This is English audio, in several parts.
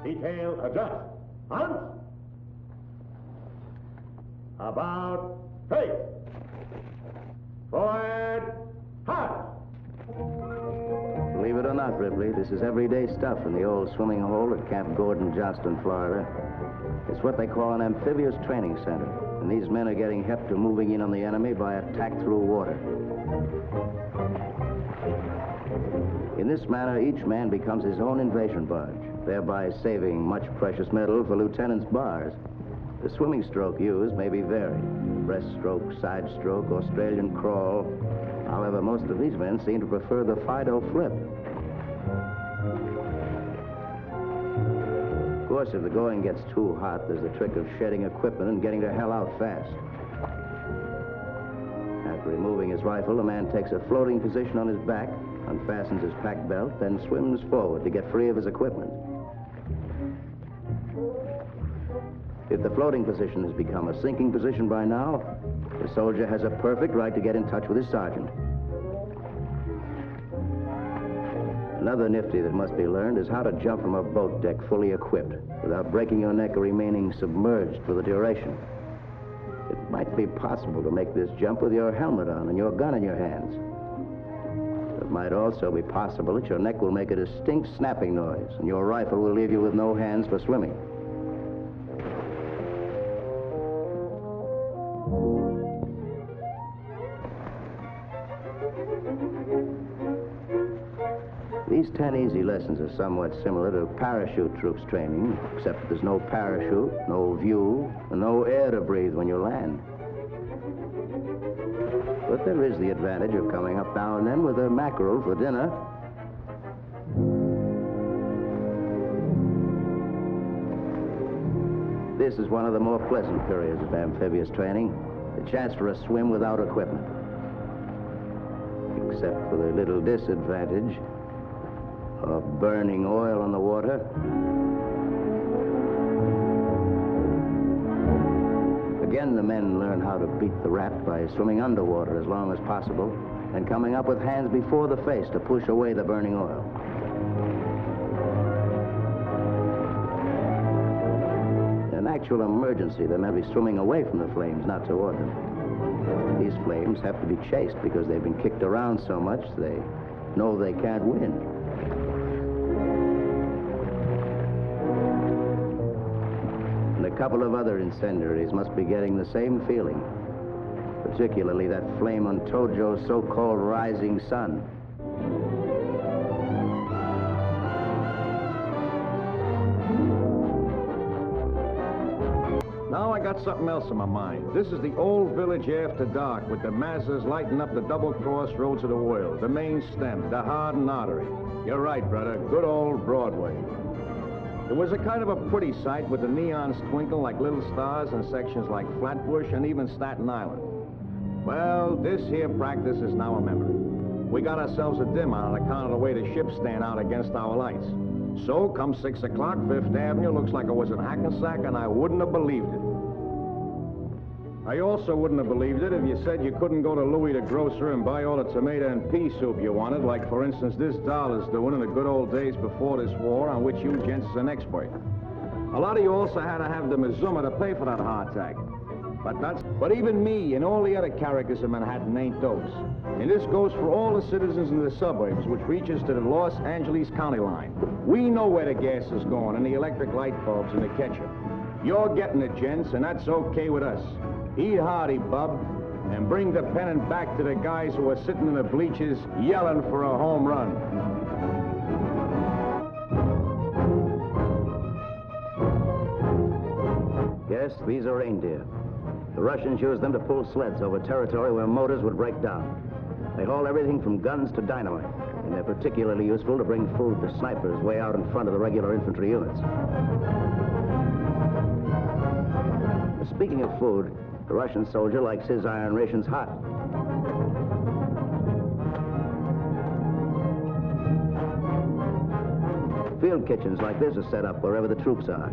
Detail adjust. Hans? About face. Forward. Hot. Believe it or not, Ripley, this is everyday stuff in the old swimming hole at Camp Gordon, Johnston, Florida. It's what they call an amphibious training center, and these men are getting hep to moving in on the enemy by attack through water. In this manner, each man becomes his own invasion barge, thereby saving much precious metal for lieutenants' bars. The swimming stroke used may be varied: breaststroke, side stroke, Australian crawl. However, most of these men seem to prefer the Fido flip. Of course, if the going gets too hot, there's the trick of shedding equipment and getting the hell out fast. After removing his rifle, the man takes a floating position on his back, unfastens his pack belt, then swims forward to get free of his equipment. If the floating position has become a sinking position by now, the soldier has a perfect right to get in touch with his sergeant. Another nifty that must be learned is how to jump from a boat deck fully equipped without breaking your neck or remaining submerged for the duration. It might be possible to make this jump with your helmet on and your gun in your hands. It might also be possible that your neck will make a distinct snapping noise and your rifle will leave you with no hands for swimming. These 10 easy lessons are somewhat similar to parachute troops training, except that there's no parachute, no view, and no air to breathe when you land. But there is the advantage of coming up now and then with a mackerel for dinner. This is one of the more pleasant periods of amphibious training, the chance for a swim without equipment. Except for the little disadvantage of burning oil on the water. Again, the men learn how to beat the rap by swimming underwater as long as possible and coming up with hands before the face to push away the burning oil. In an actual emergency, they may be swimming away from the flames, not toward them. These flames have to be chased because they've been kicked around so much they know they can't win. A couple of other incendiaries must be getting the same feeling, particularly that flame on Tojo's so-called rising sun. Now I got something else in my mind. This is the old village after dark with the Mazzas lighting up the double crossroads of the world, the main stem, the hardened artery. You're right, brother. Good old Broadway. It was a kind of a pretty sight with the neons twinkle like little stars in sections like Flatbush and even Staten Island. Well, this here practice is now a memory. We got ourselves a dim on account of the way the ships stand out against our lights. So, come 6 o'clock, Fifth Avenue looks like it was in Hackensack, and I wouldn't have believed it. I also wouldn't have believed it if you said you couldn't go to Louis the grocer and buy all the tomato and pea soup you wanted, like, for instance, this doll is doing in the good old days before this war, on which you gents is an expert. A lot of you also had to have the Mizuma to pay for that hardtack. But even me and all the other characters in Manhattan ain't those. And this goes for all the citizens in the suburbs, which reaches to the Los Angeles county line. We know where the gas is going and the electric light bulbs and the ketchup. You're getting it, gents, and that's okay with us. Eat hearty, bub, and bring the pennant back to the guys who are sitting in the bleachers yelling for a home run. Yes, these are reindeer. The Russians use them to pull sleds over territory where motors would break down. They haul everything from guns to dynamite, and they're particularly useful to bring food to snipers way out in front of the regular infantry units. Speaking of food, the Russian soldier likes his iron rations hot. Field kitchens like this are set up wherever the troops are.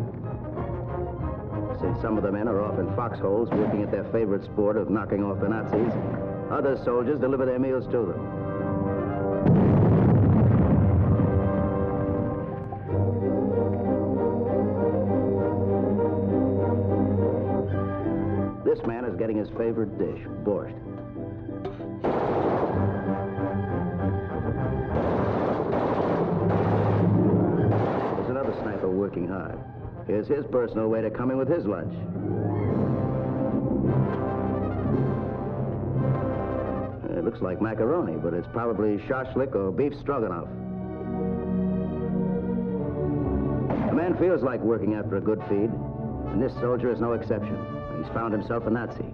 Since some of the men are off in foxholes working at their favorite sport of knocking off the Nazis, other soldiers deliver their meals to them. this man is getting his favorite dish, borscht. There's another sniper working hard. Here's his personal way to coming with his lunch. It looks like macaroni, but it's probably shashlik or beef stroganoff. The man feels like working after a good feed, and this soldier is no exception. He's found himself a Nazi.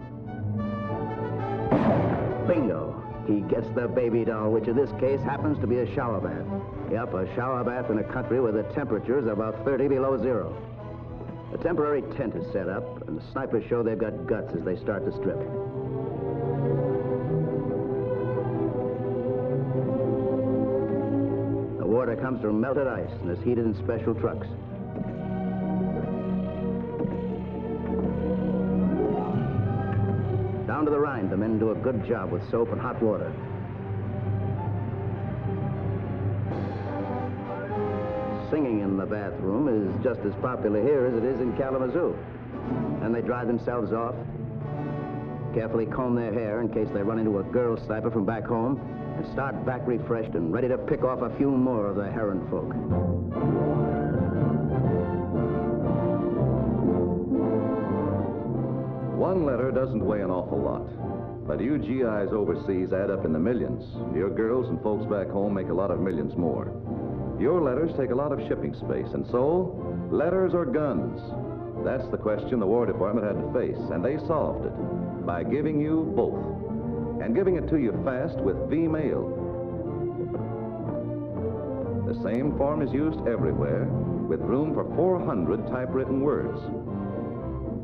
Bingo! He gets the baby doll, which in this case happens to be a shower bath. Yep, a shower bath in a country where the temperature is about 30 below zero. A temporary tent is set up, and the snipers show they've got guts as they start to strip. The water comes from melted ice and is heated in special trucks. Down to the rind, the men do a good job with soap and hot water. Singing in the bathroom is just as popular here as it is in Kalamazoo. And they dry themselves off, carefully comb their hair in case they run into a girl sniper from back home, and start back refreshed and ready to pick off a few more of the Herren folk. One letter doesn't weigh an awful lot, but you GIs overseas add up in the millions. Your girls and folks back home make a lot of millions more. Your letters take a lot of shipping space, and so, letters or guns? That's the question the War Department had to face, and they solved it by giving you both, and giving it to you fast with V-mail. The same form is used everywhere, with room for 400 typewritten words.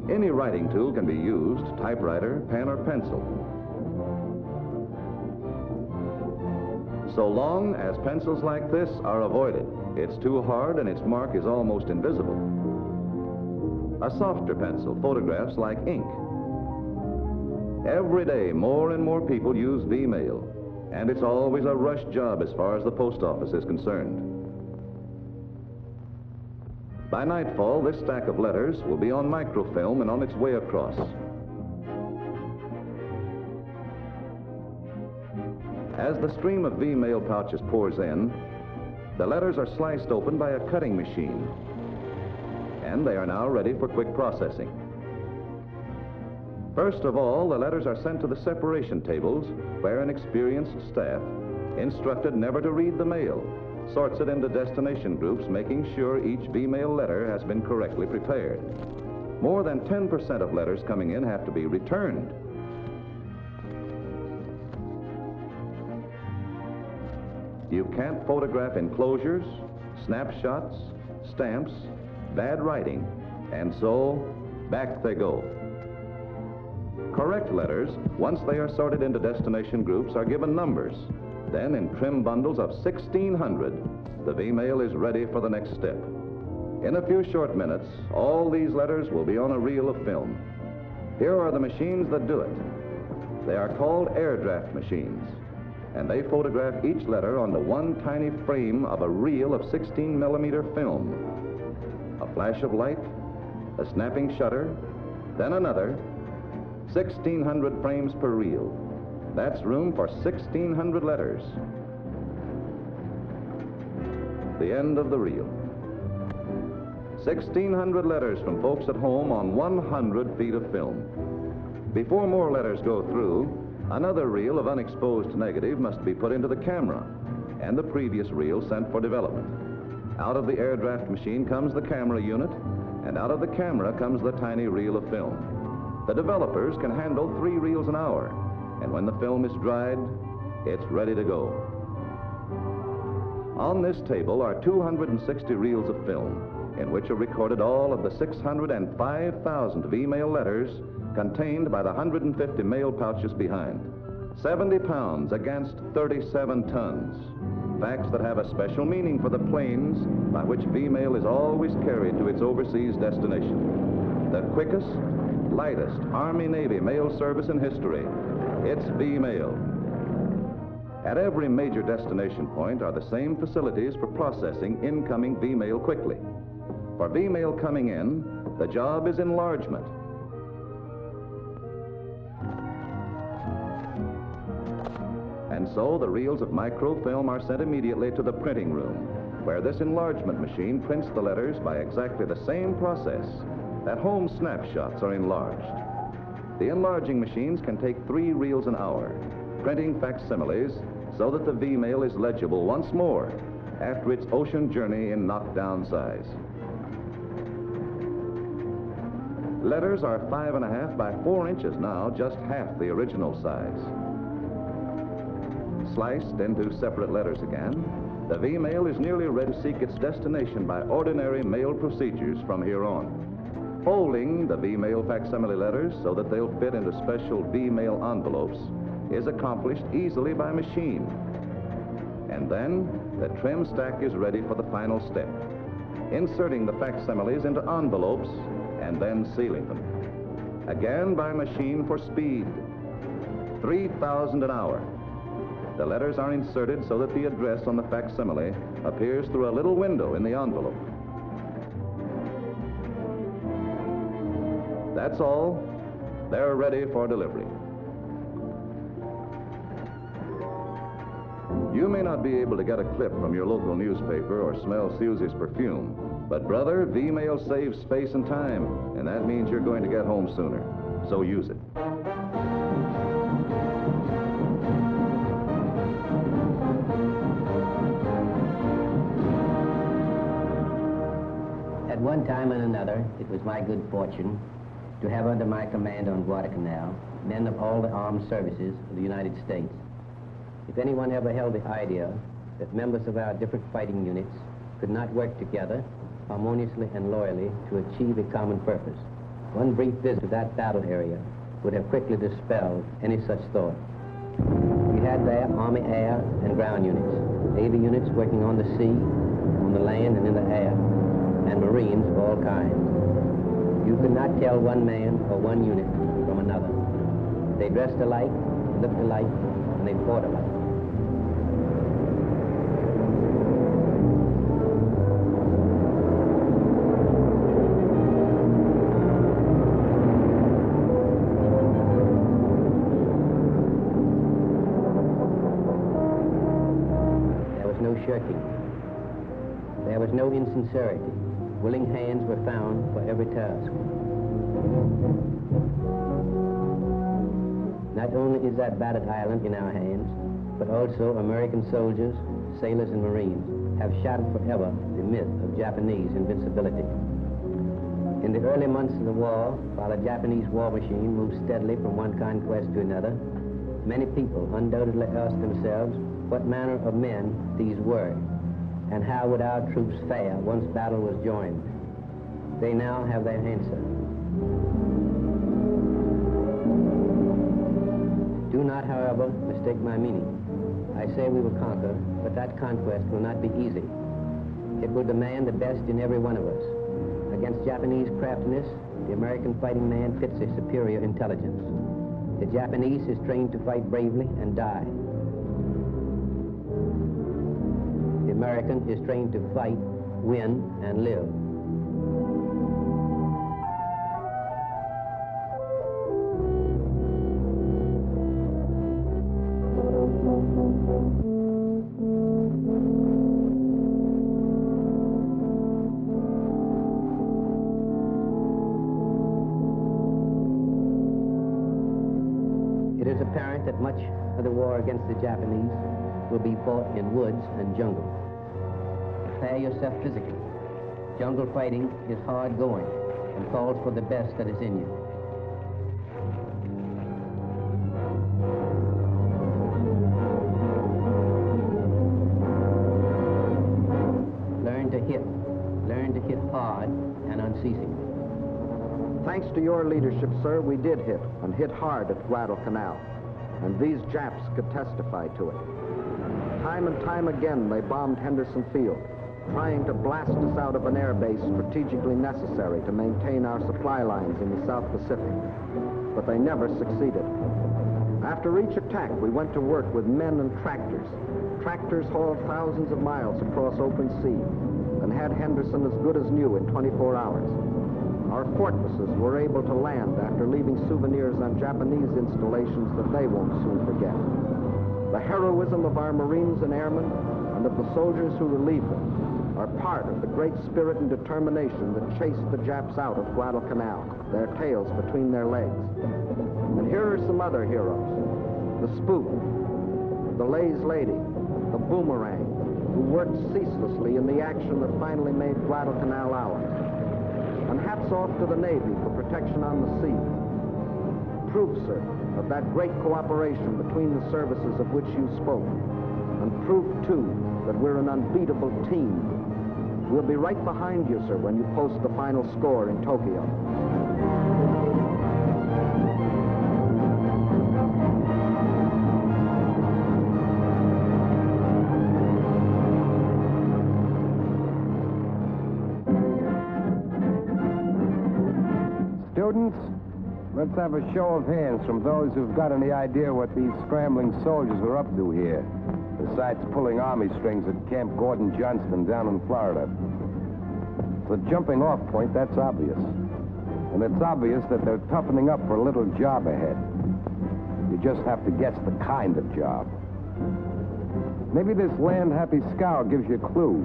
Any writing tool can be used, typewriter, pen, or pencil. So long as pencils like this are avoided, it's too hard and its mark is almost invisible. A softer pencil photographs like ink. Every day, more and more people use V-mail, and it's always a rush job as far as the post office is concerned. By nightfall, this stack of letters will be on microfilm and on its way across. As the stream of V-mail pouches pours in, the letters are sliced open by a cutting machine, and they are now ready for quick processing. First of all, the letters are sent to the separation tables, where an experienced staff, instructed never to read the mail, sorts it into destination groups, making sure each V-mail letter has been correctly prepared. More than 10% of letters coming in have to be returned. You can't photograph enclosures, snapshots, stamps, bad writing, and so back they go. Correct letters, once they are sorted into destination groups, are given numbers. Then, in trim bundles of 1,600, the V-mail is ready for the next step. In a few short minutes, all these letters will be on a reel of film. Here are the machines that do it. They are called air draft machines, and they photograph each letter onto one tiny frame of a reel of 16-millimeter film. A flash of light, a snapping shutter, then another, 1,600 frames per reel. That's room for 1,600 letters. The end of the reel. 1,600 letters from folks at home on 100 feet of film. Before more letters go through, another reel of unexposed negative must be put into the camera, and the previous reel sent for development. Out of the air draft machine comes the camera unit, and out of the camera comes the tiny reel of film. The developers can handle 3 reels an hour, and when the film is dried, it's ready to go. On this table are 260 reels of film, in which are recorded all of the 605,000 V-mail letters contained by the 150 mail pouches behind. 70 pounds against 37 tons. Facts that have a special meaning for the planes by which V-mail is always carried to its overseas destination. The quickest, lightest Army-Navy mail service in history. It's V-mail. At every major destination point are the same facilities for processing incoming V-mail quickly. For V-mail coming in, the job is enlargement. And so the reels of microfilm are sent immediately to the printing room, where this enlargement machine prints the letters by exactly the same process. At home, snapshots are enlarged. The enlarging machines can take 3 reels an hour, printing facsimiles so that the V-mail is legible once more after its ocean journey in knockdown size. Letters are 5.5 by 4 inches now, just half the original size. Sliced into separate letters again, the V-mail is nearly ready to seek its destination by ordinary mail procedures from here on. Folding the V-mail facsimile letters so that they'll fit into special V-mail envelopes is accomplished easily by machine. And then the trim stack is ready for the final step, inserting the facsimiles into envelopes and then sealing them. Again by machine for speed. 3,000 an hour. The letters are inserted so that the address on the facsimile appears through a little window in the envelope. That's all. They're ready for delivery. You may not be able to get a clip from your local newspaper or smell Susie's perfume, but brother, V-mail saves space and time, and that means you're going to get home sooner. So use it. At one time and another, it was my good fortune to have under my command on Guadalcanal men of all the armed services of the United States. If anyone ever held the idea that members of our different fighting units could not work together harmoniously and loyally to achieve a common purpose, one brief visit to that battle area would have quickly dispelled any such thought. We had there Army air and ground units, Navy units working on the sea, on the land and in the air, and Marines of all kinds. You could not tell one man or one unit from another. They dressed alike, looked alike, and they fought alike. There was no shirking. There was no insincerity. Willing hands were found for every task. Not only is that battered island in our hands, but also American soldiers, sailors, and Marines have shattered forever the myth of Japanese invincibility. In the early months of the war, while the Japanese war machine moved steadily from one conquest to another, many people undoubtedly asked themselves what manner of men these were, and how would our troops fare once battle was joined? They now have their answer. Do not, however, mistake my meaning. I say we will conquer, but that conquest will not be easy. It will demand the best in every one of us. Against Japanese craftiness, the American fighting man pits a superior intelligence. The Japanese is trained to fight bravely and die. The American is trained to fight, win, and live. It is apparent that much of the war against the Japanese will be fought in woods and jungle. Prepare yourself physically. Jungle fighting is hard going and calls for the best that is in you. Learn to hit hard and unceasingly. Thanks to your leadership, sir, we did hit, and hit hard at Guadalcanal. And these Japs could testify to it. Time and time again, they bombed Henderson Field, trying to blast us out of an air base strategically necessary to maintain our supply lines in the South Pacific. But they never succeeded. After each attack, we went to work with men and tractors. Tractors hauled thousands of miles across open sea and had Henderson as good as new in 24 hours. Our fortresses were able to land after leaving souvenirs on Japanese installations that they won't soon forget. The heroism of our Marines and airmen and of the soldiers who relieve them are part of the great spirit and determination that chased the Japs out of Guadalcanal, their tails between their legs. And here are some other heroes. The Spook, the Lay's Lady, the Boomerang, who worked ceaselessly in the action that finally made Guadalcanal ours. And hats off to the Navy for protection on the sea. Proof, sir, of that great cooperation between the services of which you spoke. And proof, too, that we're an unbeatable team. We'll be right behind you, sir, when you post the final score in Tokyo. Students, let's have a show of hands from those who've got any idea what these scrambling soldiers are up to here, besides pulling army strings at Camp Gordon Johnston down in Florida. The jumping off point, that's obvious. And it's obvious that they're toughening up for a little job ahead. You just have to guess the kind of job. Maybe this land-happy scowl gives you a clue,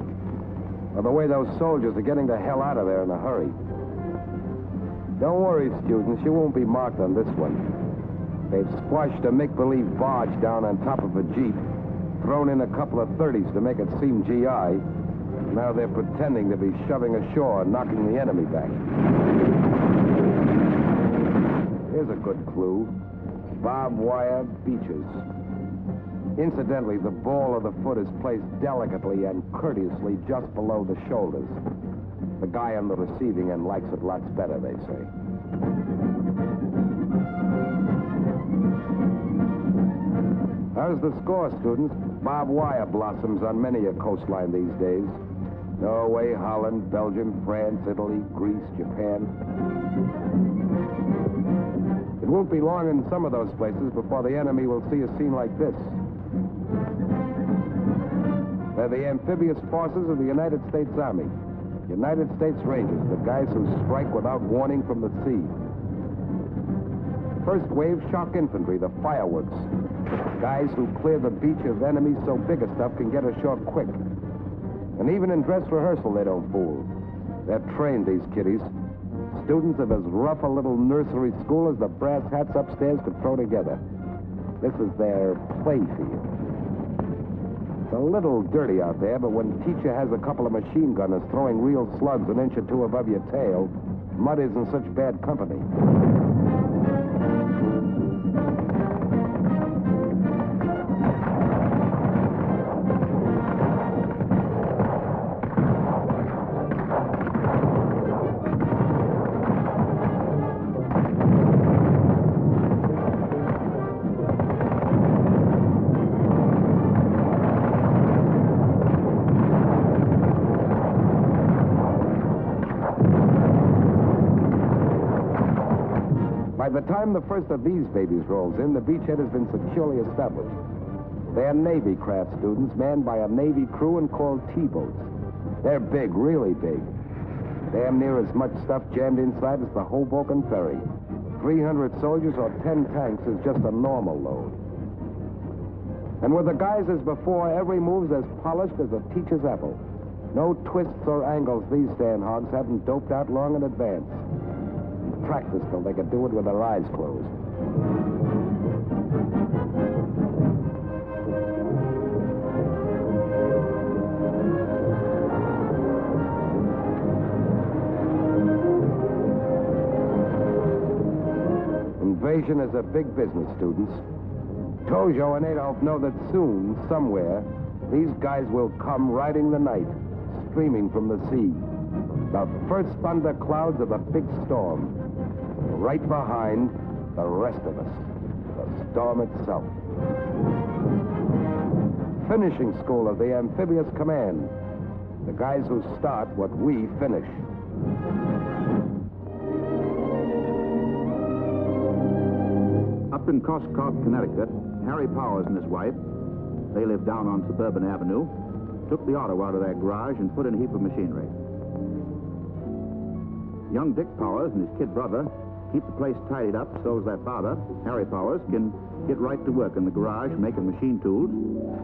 or the way those soldiers are getting the hell out of there in a hurry. Don't worry, students, you won't be marked on this one. They've squashed a make-believe barge down on top of a Jeep, thrown in a couple of 30s to make it seem GI. Now they're pretending to be shoving ashore and knocking the enemy back. Here's a good clue. Barbed wire beaches. Incidentally, the ball of the foot is placed delicately and courteously just below the shoulders. The guy on the receiving end likes it lots better, they say. How's the score, students? Barbed wire blossoms on many a coastline these days. Norway, Holland, Belgium, France, Italy, Greece, Japan. It won't be long in some of those places before the enemy will see a scene like this. They're the amphibious forces of the United States Army. United States Rangers, the guys who strike without warning from the sea. First wave, shock infantry, the fireworks. Guys who clear the beach of enemies so big a stuff can get ashore quick. And even in dress rehearsal, they don't fool. They're trained, these kiddies. Students of as rough a little nursery school as the brass hats upstairs could throw together. This is their playfield. It's a little dirty out there, but when teacher has a couple of machine gunners throwing real slugs an inch or two above your tail, mud isn't such bad company. By the time the first of these babies rolls in, the beachhead has been securely established. They're Navy craft, students, manned by a Navy crew and called T-boats. They're big, really big. Damn near as much stuff jammed inside as the Hoboken Ferry. 300 soldiers or 10 tanks is just a normal load. And with the guys as before, every move's as polished as a teacher's apple. No twists or angles these sandhogs haven't doped out long in advance. Practice till they could do it with their eyes closed. Invasion is a big business, students. Tojo and Adolf know that soon, somewhere, these guys will come riding the night, streaming from the sea. The first thunder clouds of the big storm. Right behind the rest of us, the storm itself. Finishing school of the Amphibious Command. The guys who start what we finish. Up in Coscock, Connecticut, Harry Powers and his wife, they live down on Suburban Avenue, took the auto out of their garage and put in a heap of machinery. Young Dick Powers and his kid brother keep the place tidied up so as that father, Harry Powers, can get right to work in the garage making machine tools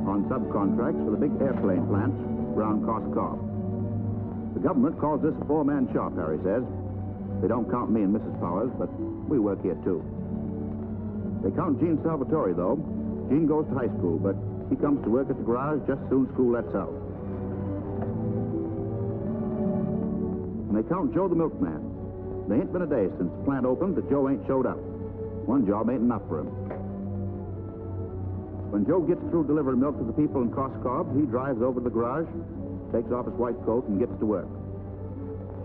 on subcontracts for the big airplane plants around Cos Cob. The government calls this a four-man shop, Harry says. They don't count me and Mrs. Powers, but we work here, too. They count Gene Salvatore, though. Gene goes to high school, but he comes to work at the garage just as soon as school lets out. And they count Joe the milkman. There ain't been a day since the plant opened that Joe ain't showed up. One job ain't enough for him. When Joe gets through delivering milk to the people in Cos Cob, he drives over to the garage, takes off his white coat, and gets to work.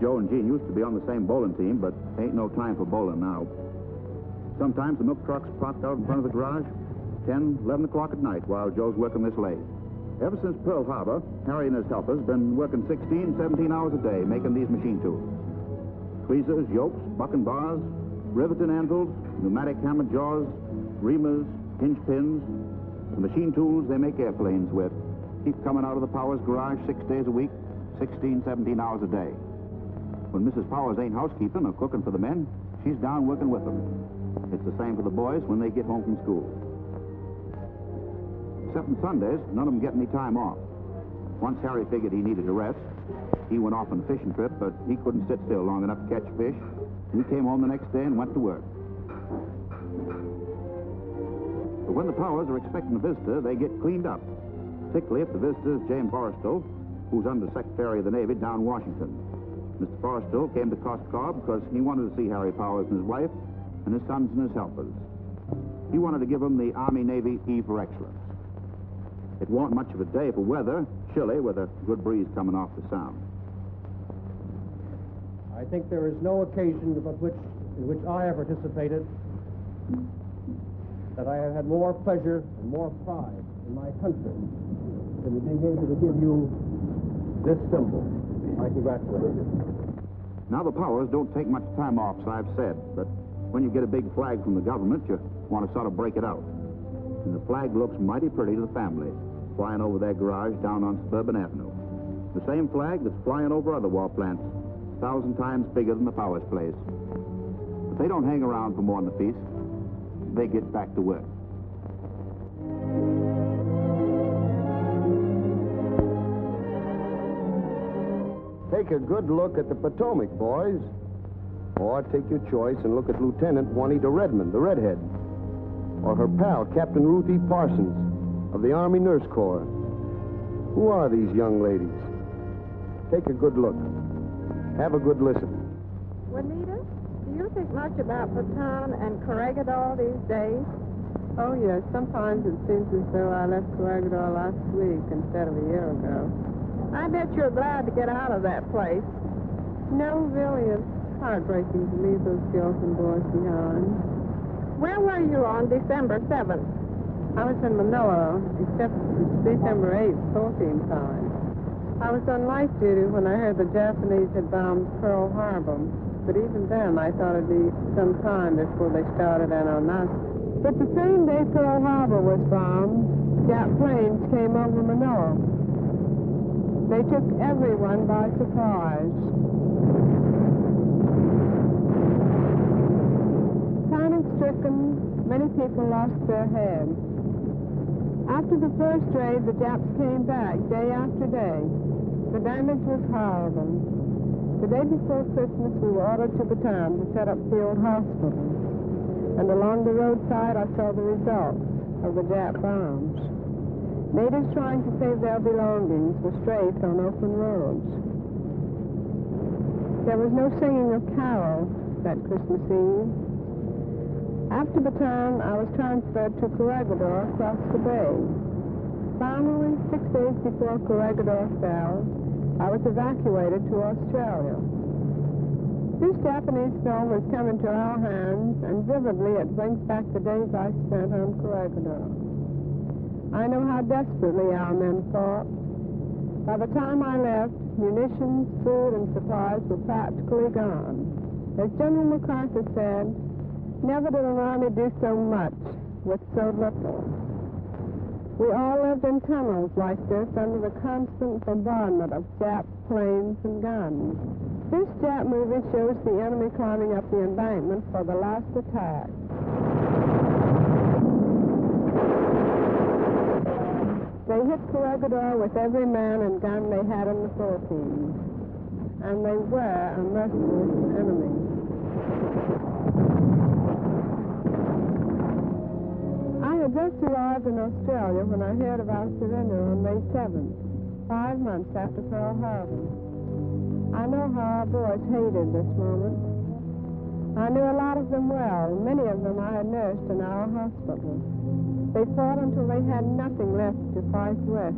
Joe and Gene used to be on the same bowling team, but ain't no time for bowling now. Sometimes the milk truck's parked out in front of the garage, 10, 11 o'clock at night while Joe's working this late. Ever since Pearl Harbor, Harry and his helpers been working 16, 17 hours a day making these machine tools. Tweezers, yokes, bucking bars, riveting anvils, pneumatic hammer jaws, reamers, hinge pins, the machine tools they make airplanes with keep coming out of the Powers garage 6 days a week, 16, 17 hours a day. When Mrs. Powers ain't housekeeping or cooking for the men, she's down working with them. It's the same for the boys when they get home from school. Except on Sundays, none of them get any time off. Once Harry figured he needed a rest. He went off on a fishing trip, but he couldn't sit still long enough to catch fish. He came home the next day and went to work. But when the Powers are expecting a visitor, they get cleaned up. Particularly if the visitor is James Forrestal, who's Under Secretary of the Navy down in Washington. Mr. Forrestal came to Cos Cob because he wanted to see Harry Powers and his wife and his sons and his helpers. He wanted to give them the Army-Navy E for Excellence. It wasn't much of a day for weather, chilly with a good breeze coming off the Sound. I think there is no occasion in which I have participated that I have had more pleasure and more pride in my country than being able to give you this symbol. I congratulate you. Now the Powers don't take much time off, as I've said, but when you get a big flag from the government, you want to sort of break it out. And the flag looks mighty pretty to the family, flying over their garage down on Suburban Avenue. The same flag that's flying over other war plants, 1,000 times bigger than the Powers place. But they don't hang around for more than the feast. They get back to work. Take a good look at the Potomac, boys. Or take your choice and look at Lieutenant Juanita Redmond, the redhead. Or her pal, Captain Ruth E. Parsons of the Army Nurse Corps. Who are these young ladies? Take a good look. Have a good listen. Juanita, do you think much about Baton and Corregidor these days? Oh, yes. Sometimes it seems as though I left Corregidor last week instead of a year ago. I bet you're glad to get out of that place. No, really, it's heartbreaking to leave those girls and boys behind. Where were you on December 7th? I was in Manila, except it's December 8th, talking time. I was on light duty when I heard the Japanese had bombed Pearl Harbor. But even then, I thought it'd be some time before they started in on us. But the same day Pearl Harbor was bombed, Jap planes came over Manila. They took everyone by surprise. Panic-stricken, many people lost their heads. After the first raid, the Japs came back day after day. The damage was horrible. The day before Christmas, we were ordered to Bataan to set up field hospitals. And along the roadside, I saw the results of the Jap bombs. Natives trying to save their belongings were strafed on open roads. There was no singing of carols that Christmas Eve. After Bataan, I was transferred to Corregidor across the bay. Finally, 6 days before Corregidor fell, I was evacuated to Australia. This Japanese film has come into our hands, and vividly it brings back the days I spent on Corregidor. I know how desperately our men fought. By the time I left, munitions, food, and supplies were practically gone. As General MacArthur said, never did an army do so much with so little. We all lived in tunnels like this under the constant bombardment of Jap planes and guns. This Jap movie shows the enemy climbing up the embankment for the last attack. They hit Corregidor with every man and gun they had in the Philippines. And they were a merciless enemy. I had just arrived in Australia when I heard of our surrender on May 7th, 5 months after Pearl Harbor. I know how our boys hated this moment. I knew a lot of them well. Many of them I had nursed in our hospital. They fought until they had nothing left to fight with.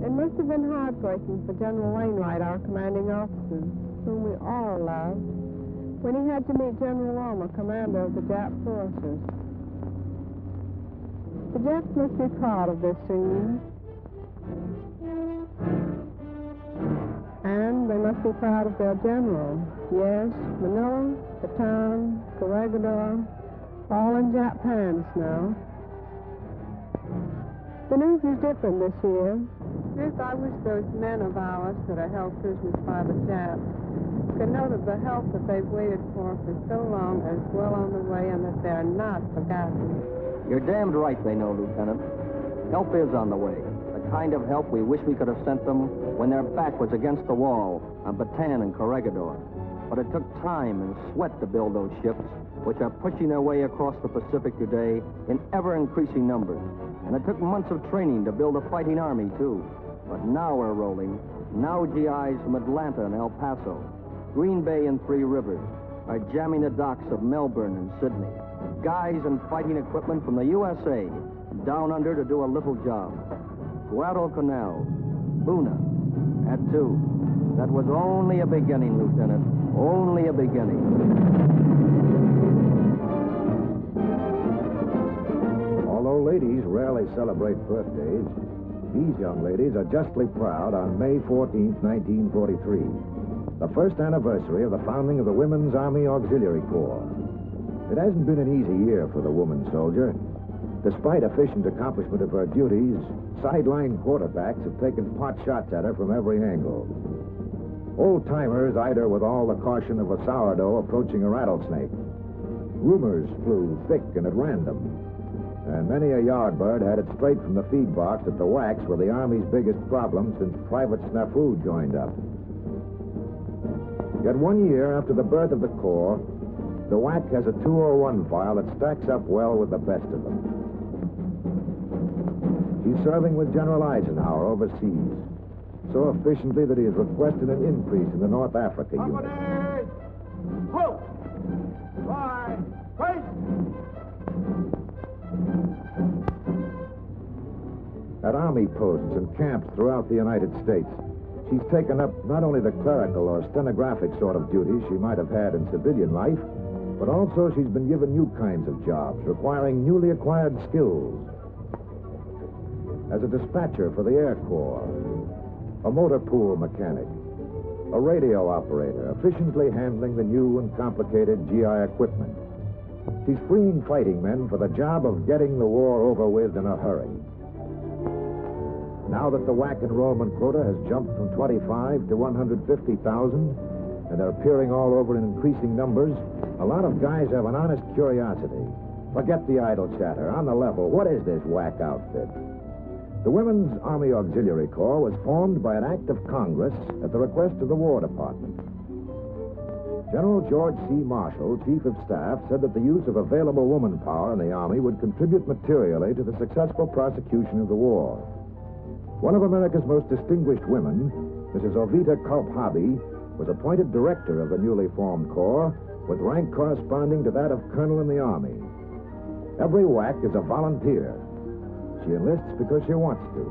It must have been heartbreaking for General Wainwright, our commanding officer, whom we all loved, when he had to meet General Ulmer, commander of the Jap forces. The Japs must be proud of this scene. And they must be proud of their general. Yes, Manila, Bataan, Corregidor, all in Jap hands now. The news is different this year. Yes, I wish those men of ours that are held prisoners by the Japs could know that the help that they've waited for so long is well on the way and that they're not forgotten. You're damned right they know, Lieutenant. Help is on the way. The kind of help we wish we could have sent them when their back was against the wall on Bataan and Corregidor. But it took time and sweat to build those ships, which are pushing their way across the Pacific today in ever-increasing numbers. And it took months of training to build a fighting army, too. But now we're rolling. Now GIs from Atlanta and El Paso, Green Bay and Three Rivers are jamming the docks of Melbourne and Sydney. Guys and fighting equipment from the USA down under to do a little job. Guadalcanal, Buna, at 2. That was only a beginning, Lieutenant. Only a beginning. Although ladies rarely celebrate birthdays, these young ladies are justly proud on May 14th, 1943, the first anniversary of the founding of the Women's Army Auxiliary Corps. It hasn't been an easy year for the woman soldier. Despite efficient accomplishment of her duties, sideline quarterbacks have taken pot shots at her from every angle. Old-timers eyed her with all the caution of a sourdough approaching a rattlesnake. Rumors flew thick and at random, and many a yardbird had it straight from the feed box that the WACs were the Army's biggest problem since Private Snafu joined up. Yet 1 year after the birth of the Corps, the WAC has a 201 file that stacks up well with the best of them. He's serving with General Eisenhower overseas, so efficiently that he has requested an increase in the North Africa unit. Halt! Line! Face! At Army posts and camps throughout the United States, she's taken up not only the clerical or stenographic sort of duties she might have had in civilian life, but also she's been given new kinds of jobs requiring newly acquired skills. As a dispatcher for the Air Corps, a motor pool mechanic, a radio operator, efficiently handling the new and complicated GI equipment. She's freeing fighting men for the job of getting the war over with in a hurry. Now that the WAC enrollment quota has jumped from 25 to 150,000, and they're appearing all over in increasing numbers, a lot of guys have an honest curiosity. Forget the idle chatter. On the level, what is this WAC outfit? The Women's Army Auxiliary Corps was formed by an act of Congress at the request of the War Department. General George C. Marshall, Chief of Staff, said that the use of available woman power in the Army would contribute materially to the successful prosecution of the war. One of America's most distinguished women, Mrs. Ovita Culp-Hobby, was appointed director of the newly formed Corps, with rank corresponding to that of colonel in the Army. Every WAC is a volunteer. She enlists because she wants to.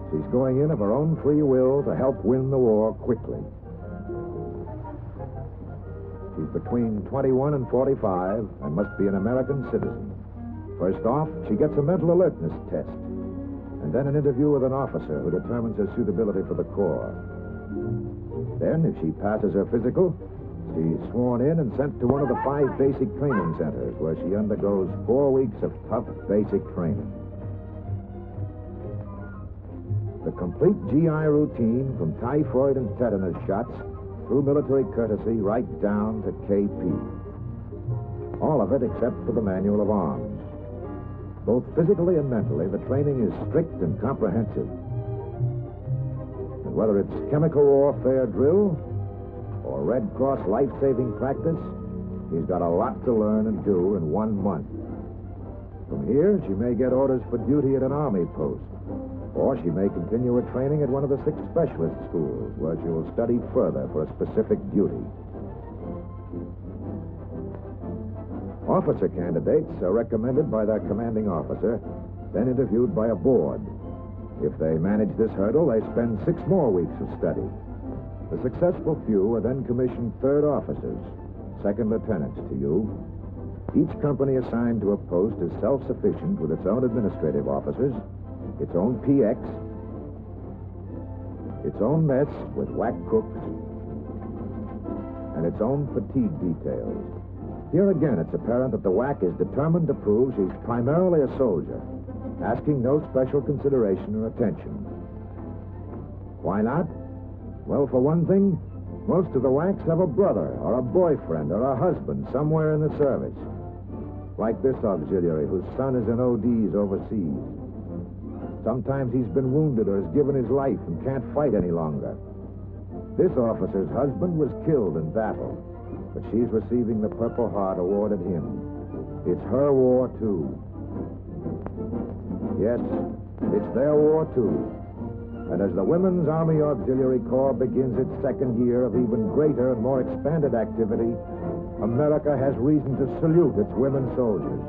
She's going in of her own free will to help win the war quickly. She's between 21 and 45 and must be an American citizen. First off, she gets a mental alertness test, and then an interview with an officer who determines her suitability for the Corps. Then, if she passes her physical, she's sworn in and sent to one of the 5 basic training centers where she undergoes 4 weeks of tough basic training. The complete GI routine from typhoid and tetanus shots through military courtesy right down to KP. All of it except for the manual of arms. Both physically and mentally, the training is strict and comprehensive. And whether it's chemical warfare drill or Red Cross life-saving practice, he's got a lot to learn and do in 1 month. From here, she may get orders for duty at an Army post, or she may continue her training at one of the 6 specialist schools, where she will study further for a specific duty. Officer candidates are recommended by their commanding officer, then interviewed by a board. If they manage this hurdle, they spend 6 more weeks of study. The successful few are then commissioned 3rd officers, 2nd lieutenants to you. Each company assigned to a post is self-sufficient with its own administrative officers, its own PX, its own mess with whack cooks, and its own fatigue details. Here again, it's apparent that the WAC is determined to prove she's primarily a soldier, asking no special consideration or attention. Why not? Well, for one thing, most of the WACs have a brother or a boyfriend or a husband somewhere in the service. Like this auxiliary whose son is in ODs overseas. Sometimes he's been wounded or has given his life and can't fight any longer. This officer's husband was killed in battle, but she's receiving the Purple Heart awarded him. It's her war, too. Yes, it's their war, too. And as the Women's Army Auxiliary Corps begins its 2nd year of even greater and more expanded activity, America has reason to salute its women soldiers,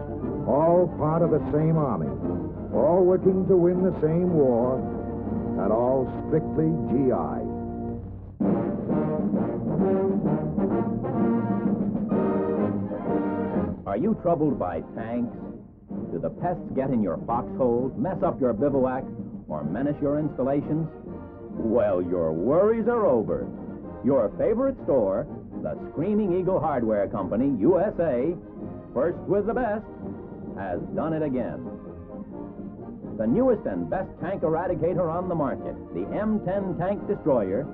all part of the same army, all working to win the same war, and all strictly GI. Are you troubled by tanks? Do the pests get in your foxholes, mess up your bivouac, or menace your installations? Well, your worries are over. Your favorite store, the Screaming Eagle Hardware Company, USA, first with the best, has done it again. The newest and best tank eradicator on the market, the M10 Tank Destroyer,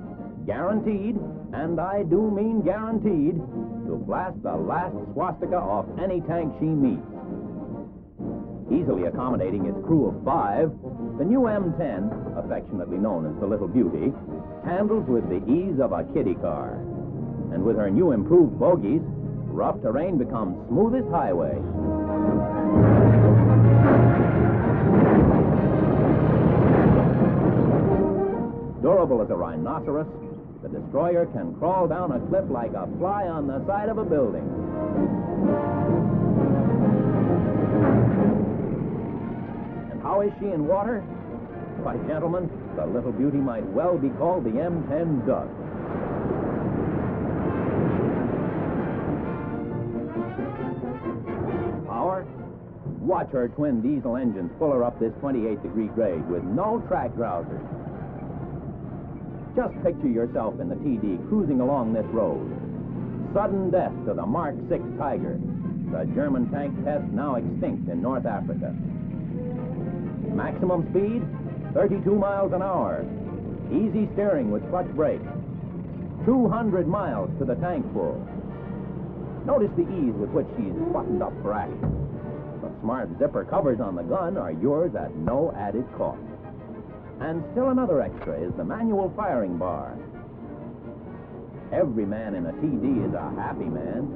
guaranteed, and I do mean guaranteed, to blast the last swastika off any tank she meets. Easily accommodating its crew of 5, the new M10, affectionately known as the Little Beauty, handles with the ease of a kiddie car. And with her new improved bogies, rough terrain becomes smoothest highway. Durable as a rhinoceros, the destroyer can crawl down a cliff like a fly on the side of a building. And how is she in water? Why, gentlemen, the Little Beauty might well be called the M10 Duck. Power? Watch her twin diesel engines pull her up this 28-degree grade with no track rousers. Just picture yourself in the TD cruising along this road. Sudden death to the Mark 6 Tiger, the German tank pest now extinct in North Africa. Maximum speed, 32 miles an hour. Easy steering with clutch brakes. 200 miles to the tank full. Notice the ease with which she's buttoned up for action. The smart zipper covers on the gun are yours at no added cost. And still another extra is the manual firing bar. Every man in a TD is a happy man.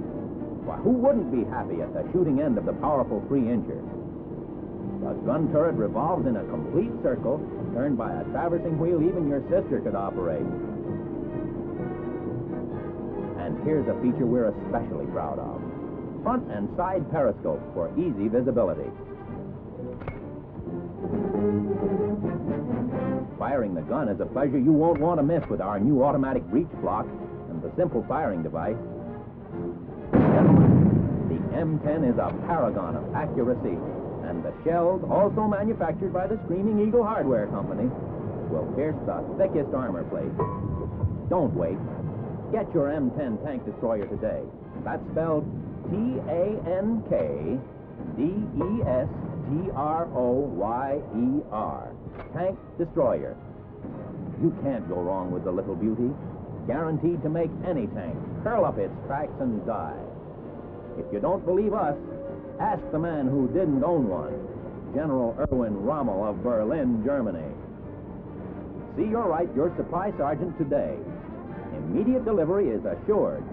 Why, who wouldn't be happy at the shooting end of the powerful 3-incher? The gun turret revolves in a complete circle, turned by a traversing wheel even your sister could operate. And here's a feature we're especially proud of. Front and side periscopes for easy visibility. Firing the gun is a pleasure you won't want to miss with our new automatic breech block and the simple firing device. The M10 is a paragon of accuracy, and the shells, also manufactured by the Screaming Eagle Hardware Company, will pierce the thickest armor plate. Don't wait. Get your M10 Tank Destroyer today. That's spelled Tankdestroyer. Tank Destroyer. You can't go wrong with the little beauty. Guaranteed to make any tank curl up its tracks and die. If you don't believe us, ask the man who didn't own one, General Erwin Rommel of Berlin, Germany. See you're right, your supply sergeant today. Immediate delivery is assured.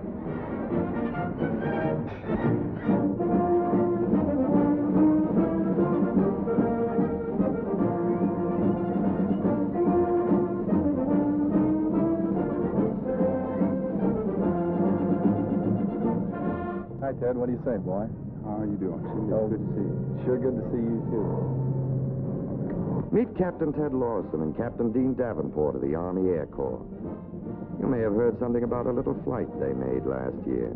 Hi, Ted. What do you say, boy? How are you doing? Sure, good to see you. Sure good to see you, too. Meet Captain Ted Lawson and Captain Dean Davenport of the Army Air Corps. You may have heard something about a little flight they made last year.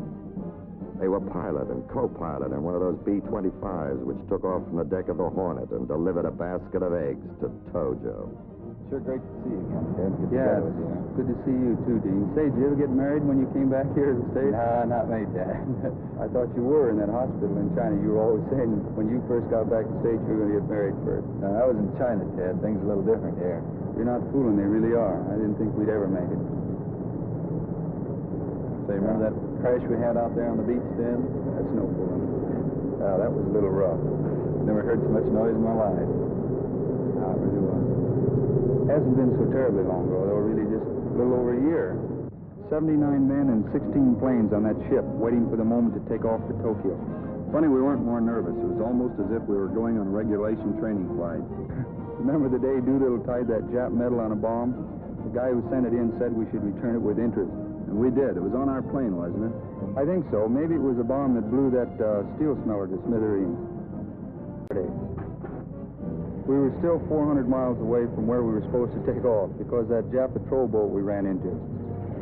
They were pilot and co-pilot in one of those B-25s which took off from the deck of the Hornet and delivered a basket of eggs to Tojo. Sure great to see you again, Ted. Good to Yeah, chat with you. good to see you, too, Dean. Say, did you ever get married when you came back here to the States? No, not me, Dad. I thought you were in that hospital in China. You were always saying when you first got back to the States you were going to get married first. No, I was in China, Ted. Things are a little different here. You're not fooling, they really are. I didn't think we'd ever make it. Say, remember that crash we had out there on the beach then? That's no fooling. Oh, that was a little rough. Never heard so much noise in my life. No, it really was. Hasn't been so terribly long ago, though, really just a little over a year. 79 men and 16 planes on that ship waiting for the moment to take off for Tokyo. Funny we weren't more nervous. It was almost as if we were going on a regulation training flight. Remember the day Doolittle tied that Jap medal on a bomb? The guy who sent it in said we should return it with interest. And we did. It was on our plane, wasn't it? I think so. Maybe it was a bomb that blew that steel smeller to smithereens. We were still 400 miles away from where we were supposed to take off because that Jap patrol boat we ran into.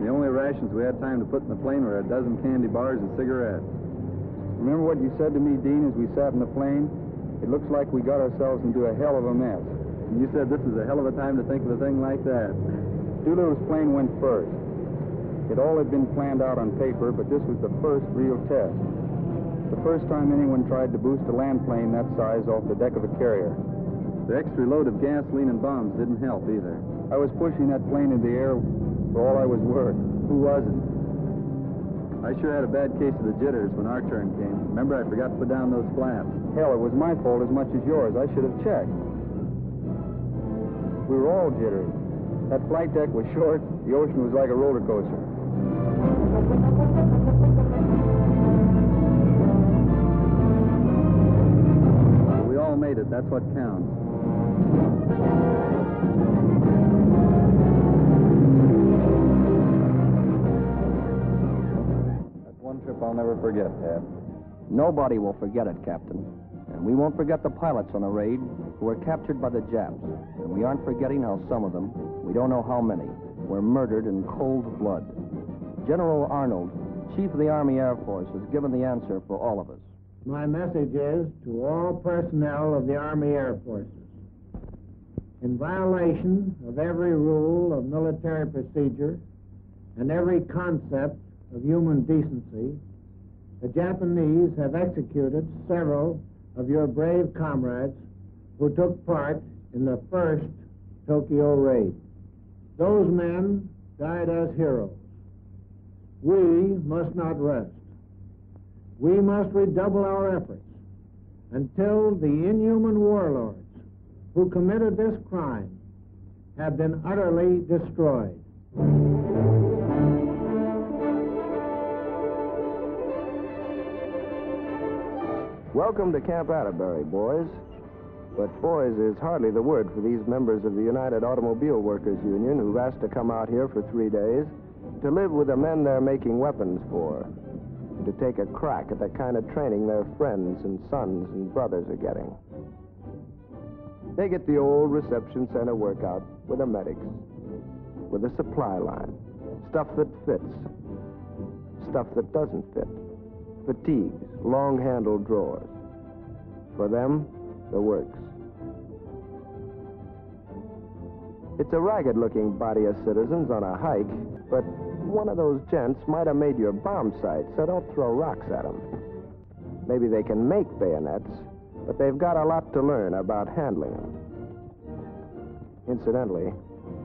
The only rations we had time to put in the plane were a dozen candy bars and cigarettes. Remember what you said to me, Dean, as we sat in the plane? It looks like we got ourselves into a hell of a mess. And you said this is a hell of a time to think of a thing like that. Doolittle's plane went first. It all had been planned out on paper, but this was the first real test. The first time anyone tried to boost a land plane that size off the deck of a carrier. The extra load of gasoline and bombs didn't help either. I was pushing that plane in the air for all I was worth. Who wasn't? I sure had a bad case of the jitters when our turn came. Remember, I forgot to put down those flaps. Hell, it was my fault as much as yours. I should have checked. We were all jittery. That flight deck was short. The ocean was like a roller coaster. We all made it. That's what counts. That's one trip I'll never forget, Ted. Nobody will forget it, Captain. And we won't forget the pilots on the raid who were captured by the Japs. And we aren't forgetting how some of them, we don't know how many, were murdered in cold blood. General Arnold, Chief of the Army Air Force, has given the answer for all of us. My message is to all personnel of the Army Air Forces. In violation of every rule of military procedure and every concept of human decency, the Japanese have executed several of your brave comrades who took part in the first Tokyo raid. Those men died as heroes. We must not rest. We must redouble our efforts until the inhuman warlords who committed this crime have been utterly destroyed. Welcome to Camp Atterbury, boys. But boys is hardly the word for these members of the United Automobile Workers Union who've asked to come out here for 3 days to live with the men they're making weapons for, to take a crack at the kind of training their friends and sons and brothers are getting. They get the old reception center workout with the medics, with the supply line, stuff that fits, stuff that doesn't fit, fatigues, long-handled drawers. For them, the works. It's a ragged-looking body of citizens on a hike, but one of those gents might have made your bomb sight, so don't throw rocks at them. Maybe they can make bayonets, but they've got a lot to learn about handling them. Incidentally,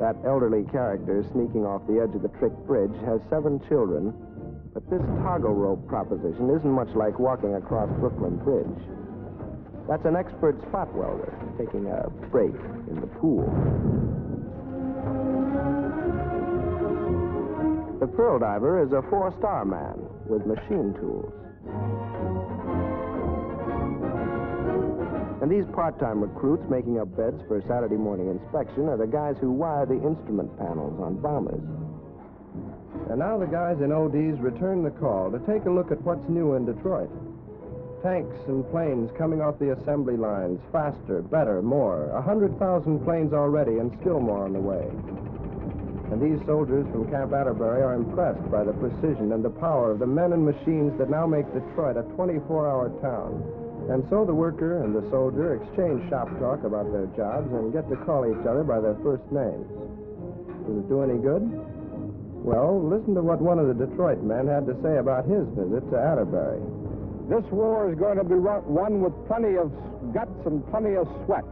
That elderly character sneaking off the edge of the Trick Bridge has 7 children, but this toggle rope proposition isn't much like walking across Brooklyn Bridge. That's an expert spot welder taking a break in the pool. The pearl diver is a 4-star man with machine tools. And these part-time recruits making up beds for Saturday morning inspection are the guys who wire the instrument panels on bombers. And now the guys in ODs return the call to take a look at what's new in Detroit. Tanks and planes coming off the assembly lines, faster, better, more. 100,000 planes already and still more on the way. And these soldiers from Camp Atterbury are impressed by the precision and the power of the men and machines that now make Detroit a 24-hour town. And so the worker and the soldier exchange shop talk about their jobs and get to call each other by their first names. Does it do any good? Well, listen to what one of the Detroit men had to say about his visit to Atterbury. This war is going to be won with plenty of guts and plenty of sweat.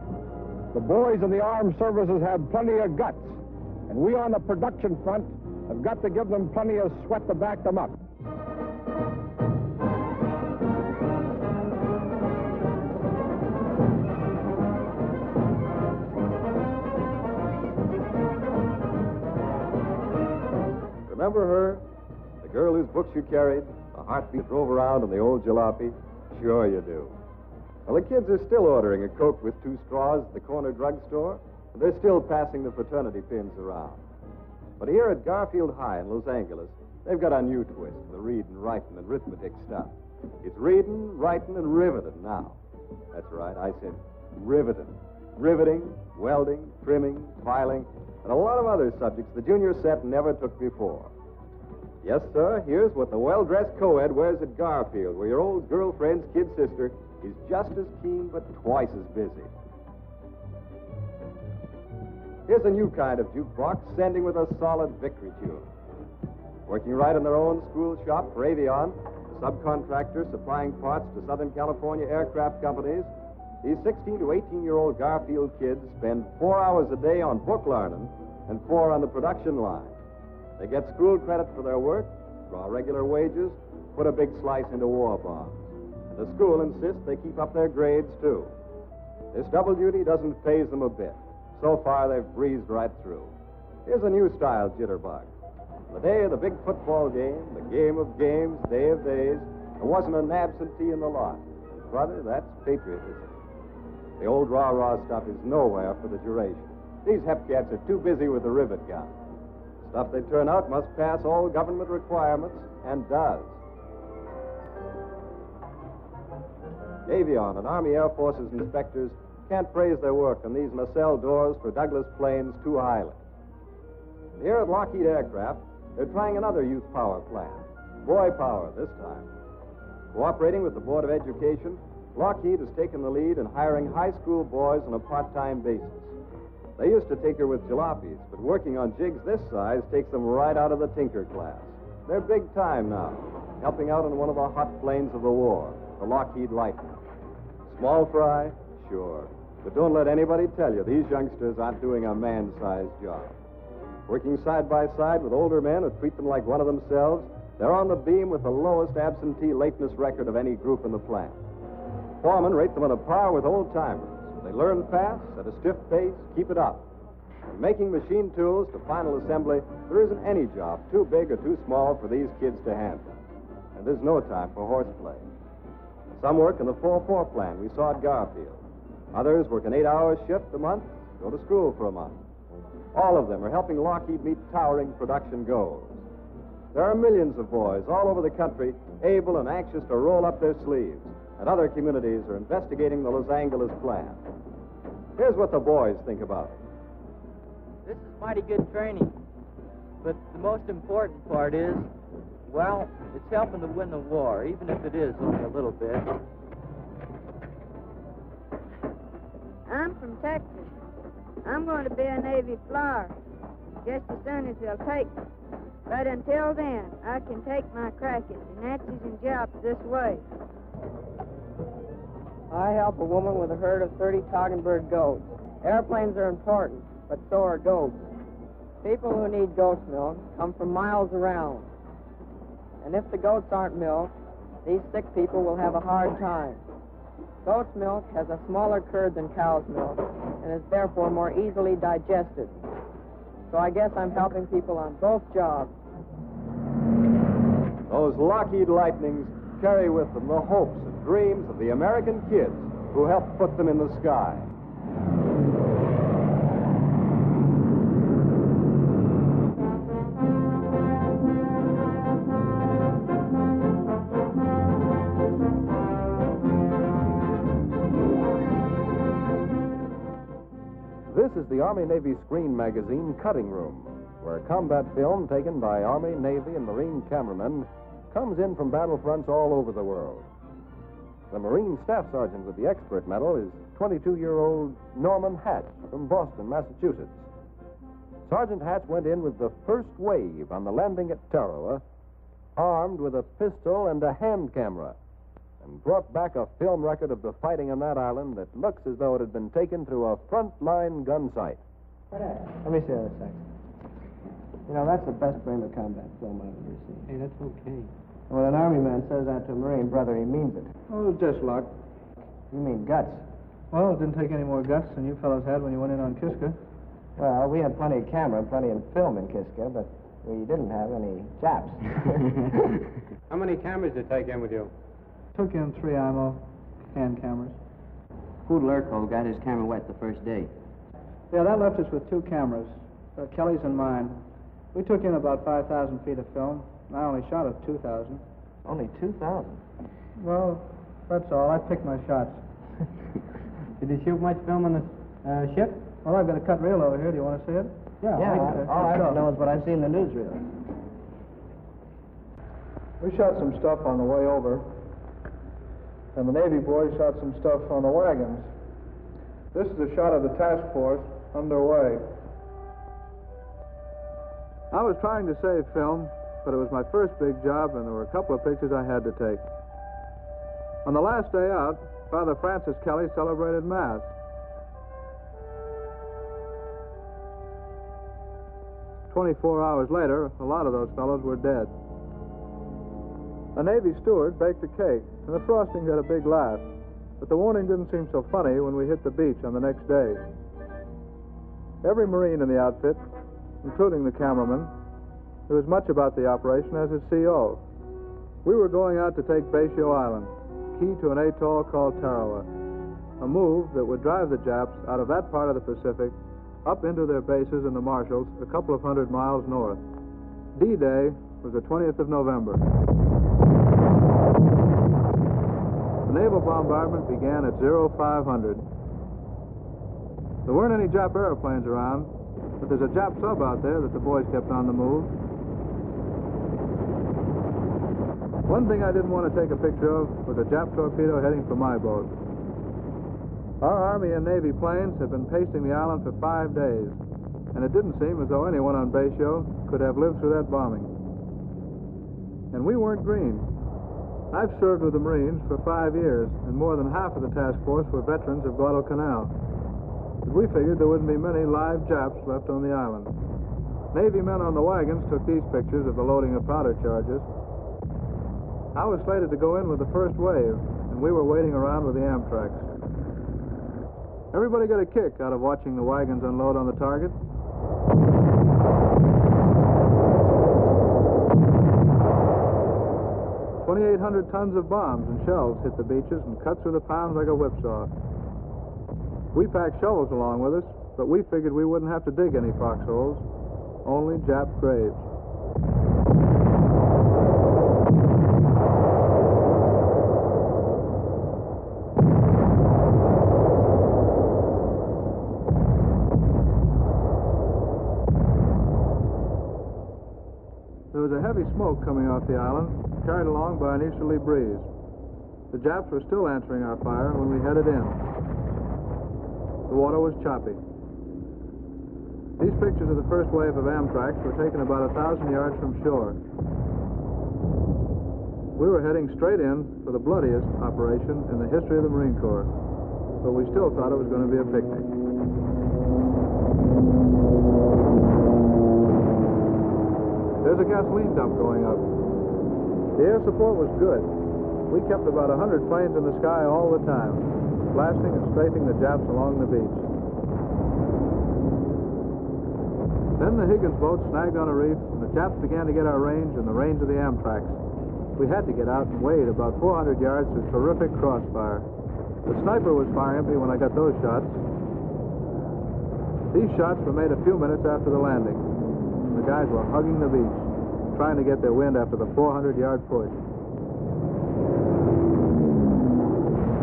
The boys in the armed services have plenty of guts, and we on the production front have got to give them plenty of sweat to back them up. Remember her? The girl whose books you carried? The heartbeat drove around in the old jalopy? Sure you do. Well, the kids are still ordering a Coke with 2 straws at the corner drugstore, and they're still passing the fraternity pins around. But here at Garfield High in Los Angeles, they've got a new twist for the reading, writing, and arithmetic stuff. It's reading, writing, and riveting now. That's right, I said riveting. Riveting, welding, trimming, filing, and a lot of other subjects the junior set never took before. Yes, sir, here's what the well-dressed co-ed wears at Garfield, where your old girlfriend's kid sister is just as keen but twice as busy. Here's a new kind of jukebox, sending with a solid victory tune. Working right in their own school shop for Avion, a subcontractor supplying parts to Southern California aircraft companies, these 16 to 18-year-old Garfield kids spend 4 hours a day on book learning and 4 on the production line. They get school credit for their work, draw regular wages, put a big slice into war bonds. And the school insists they keep up their grades, too. This double duty doesn't faze them a bit. So far, they've breezed right through. Here's a new style jitterbug. The day of the big football game, the game of games, day of days, there wasn't an absentee in the lot. And brother, that's patriotism. The old rah-rah stuff is nowhere for the duration. These Hepcats are too busy with the rivet gun. The stuff they turn out must pass all government requirements, and does. Avion and Army Air Forces inspectors can't praise their work on these nacelle doors for Douglas planes too highly. And here at Lockheed Aircraft, they're trying another youth power plan. Boy power this time. Cooperating with the Board of Education, Lockheed has taken the lead in hiring high school boys on a part-time basis. They used to tinker with jalopies, but working on jigs this size takes them right out of the tinker class. They're big time now, helping out on one of the hot planes of the war, the Lockheed Lightning. Small fry? Sure. But don't let anybody tell you these youngsters aren't doing a man-sized job. Working side by side with older men who treat them like one of themselves, they're on the beam with the lowest absentee lateness record of any group in the plant. Foremen rate them on a par with old-timers. They learn fast, at a stiff pace, keep it up. From making machine tools to final assembly, there isn't any job too big or too small for these kids to handle. And there's no time for horseplay. Some work in the 4-4 plan we saw at Garfield. Others work an 8-hour shift a month, go to school for a month. All of them are helping Lockheed meet towering production goals. There are millions of boys all over the country able and anxious to roll up their sleeves, and other communities are investigating the Los Angeles plan. Here's what the boys think about it. This is mighty good training, but the most important part is, well, it's helping to win the war, even if it is only a little bit. I'm from Texas. I'm going to be a Navy flyer, just as soon as they'll take me. But until then, I can take my crack at the Nazis and jobs this way. I help a woman with a herd of 30 Toggenburg goats. Airplanes are important, but so are goats. People who need goat's milk come from miles around. And if the goats aren't milked, these sick people will have a hard time. Goat's milk has a smaller curd than cow's milk and is therefore more easily digested. So I guess I'm helping people on both jobs. Those Lockheed Lightnings carry with them the hopes and dreams of the American kids who helped put them in the sky. This is the Army-Navy Screen Magazine Cutting Room, where combat film taken by Army, Navy, and Marine cameramen comes in from battlefronts all over the world. The Marine Staff Sergeant with the Expert Medal is 22-year-old Norman Hatch from Boston, Massachusetts. Sergeant Hatch went in with the first wave on the landing at Tarawa, armed with a pistol and a hand camera, and brought back a film record of the fighting on that island that looks as though it had been taken through a front-line gun sight. Let me see that a second. You know, that's the best frame of combat film I've ever seen. Hey, that's okay. When an Army man says that to a Marine brother, he means it. Oh, just luck. You mean guts. Well, it didn't take any more guts than you fellows had when you went in on Kiska. Well, we had plenty of camera and plenty of film in Kiska, but we didn't have any Japs. How many cameras did you take in with you? Took in 3 IMO hand cameras. Poodle-Urko got his camera wet the first day. Yeah, that left us with 2 cameras, Kelly's and mine. We took in about 5,000 feet of film, and I only shot at 2,000. Only 2,000? Well, that's all. I picked my shots. Did you shoot much film on the ship? Well, I've got a cut reel over here. Do you want to see it? All I don't know is what I see in the newsreel. We shot some stuff on the way over, and the Navy boys shot some stuff on the wagons. This is a shot of the task force underway. I was trying to save film, but it was my first big job, and there were a couple of pictures I had to take. On the last day out, Father Francis Kelly celebrated Mass. "24 hours later, a lot of those fellows were dead. A Navy steward baked a cake, and the frosting had a big laugh, but the warning didn't seem so funny when we hit the beach on the next day. Every Marine in the outfit, including the cameraman, knew as much about the operation as his CO. We were going out to take Basio Island, key to an atoll called Tarawa, a move that would drive the Japs out of that part of the Pacific up into their bases in the Marshalls a couple of 100 miles north. D-Day was the 20th of November. The naval bombardment began at 0500. There weren't any Jap airplanes around, but there's a Jap sub out there that the boys kept on the move. One thing I didn't want to take a picture of was a Jap torpedo heading for my boat. Our Army and Navy planes had been pacing the island for 5 days, and it didn't seem as though anyone on Basio could have lived through that bombing. And we weren't green. I've served with the Marines for 5 years, and more than half of the task force were veterans of Guadalcanal. But we figured there wouldn't be many live Japs left on the island. Navy men on the wagons took these pictures of the loading of powder charges. I was slated to go in with the first wave, and we were waiting around with the Amtrak. Everybody got a kick out of watching the wagons unload on the target. "2,800 tons of bombs and shells hit the beaches and cut through the pounds like a whipsaw. We packed shovels along with us, but we figured we wouldn't have to dig any foxholes, only Jap graves. There was a heavy smoke coming off the island, carried along by an easterly breeze. The Japs were still answering our fire when we headed in. The water was choppy. These pictures of the first wave of Amtraks were taken about 1,000 yards from shore. We were heading straight in for the bloodiest operation in the history of the Marine Corps, but we still thought it was going to be a picnic. There's a gasoline dump going up. The air support was good. We kept about 100 planes in the sky all the time, blasting and strafing the Japs along the beach. Then the Higgins boat snagged on a reef, and the Japs began to get our range and the range of the Amtracs. We had to get out and wade about 400 yards through terrific crossfire. The sniper was firing at me when I got those shots. These shots were made a few minutes after the landing. The guys were hugging the beach, trying to get their wind after the 400-yard push.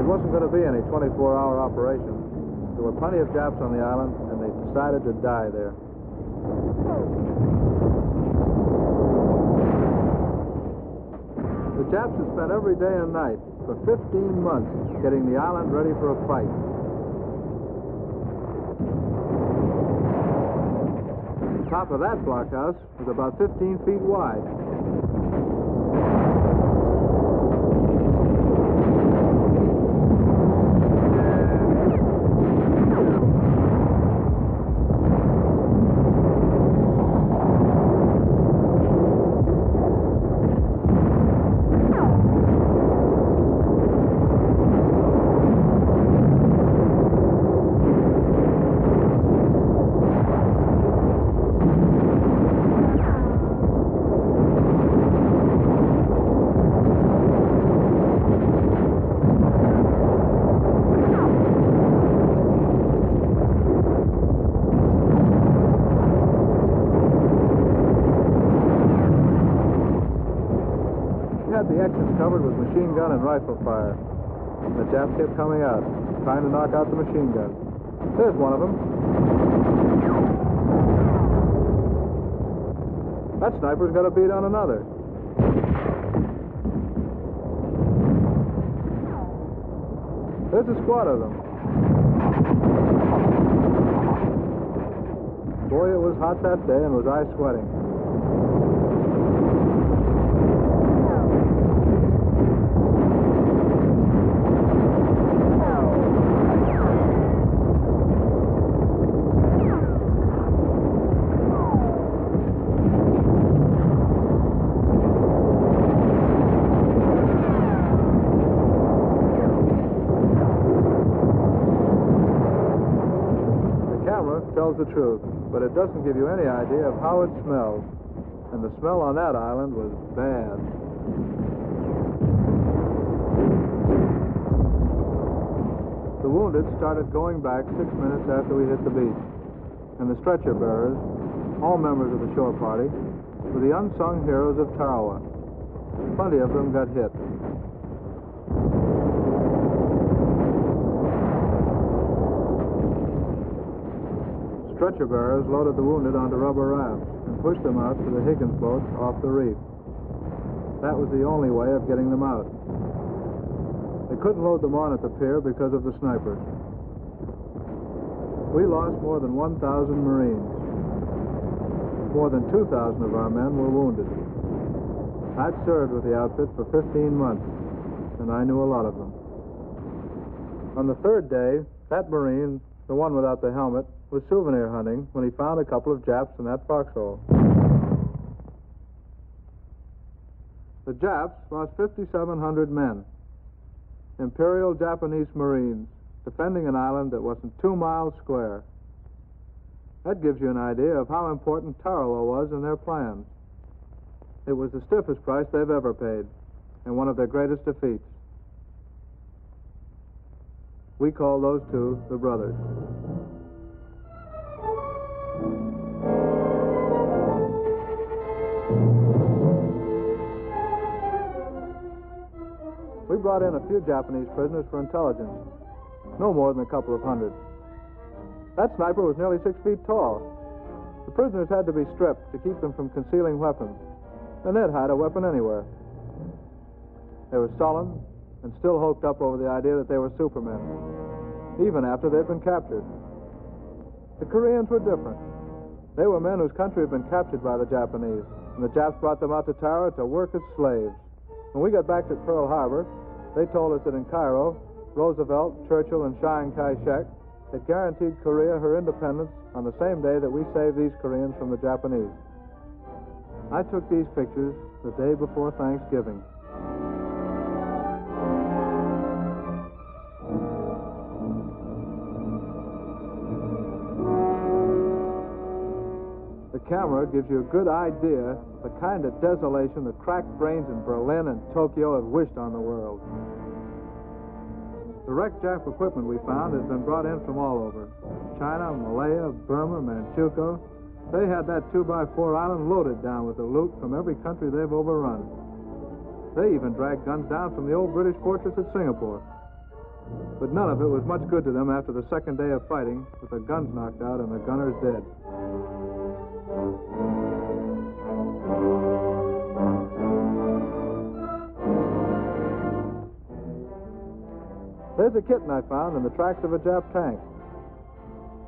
It wasn't going to be any 24-hour operation. There were plenty of Japs on the island, and they decided to die there. The Japs had spent every day and night for 15 months getting the island ready for a fight. The top of that blockhouse was about 15 feet wide. The exits covered with machine gun and rifle fire. The Japs kept coming out, trying to knock out the machine gun. There's one of them. That sniper's got a bead on another. There's a squad of them. Boy, it was hot that day and was I sweating. Tells the truth, but it doesn't give you any idea of how it smells. And the smell on that island was bad. The wounded started going back 6 minutes after we hit the beach. And the stretcher bearers, all members of the shore party, were the unsung heroes of Tarawa. Plenty of them got hit. Stretcher bearers loaded the wounded onto rubber rafts and pushed them out to the Higgins boat off the reef. That was the only way of getting them out. They couldn't load them on at the pier because of the snipers. We lost more than 1,000 Marines. More than 2,000 of our men were wounded. I'd served with the outfit for 15 months, and I knew a lot of them. On the third day, that Marine, the one without the helmet, was souvenir hunting when he found a couple of Japs in that foxhole. The Japs lost 5,700 men. Imperial Japanese Marines defending an island that wasn't 2 miles square. That gives you an idea of how important Tarawa was in their plans. It was the stiffest price they've ever paid, and one of their greatest defeats. We call those two the brothers. We brought in a few Japanese prisoners for intelligence. No more than a couple of hundred. That sniper was nearly 6 feet tall. The prisoners had to be stripped to keep them from concealing weapons, and they'd hide a weapon anywhere. They were sullen and still hoped up over the idea that they were supermen, even after they'd been captured. The Koreans were different. They were men whose country had been captured by the Japanese, and the Japs brought them out to Tarawa to work as slaves. When we got back to Pearl Harbor, they told us that in Cairo, Roosevelt, Churchill, and Chiang Kai-shek had guaranteed Korea her independence on the same day that we saved these Koreans from the Japanese. I took these pictures the day before Thanksgiving. The camera gives you a good idea of the kind of desolation the cracked brains in Berlin and Tokyo have wished on the world. The wrecked Jap equipment we found has been brought in from all over. China, Malaya, Burma, Manchukuo. They had that 2x4 island loaded down with the loot from every country they've overrun. They even dragged guns down from the old British fortress at Singapore. But none of it was much good to them after the second day of fighting, with the guns knocked out and the gunners dead. There's a kitten I found in the tracks of a Jap tank.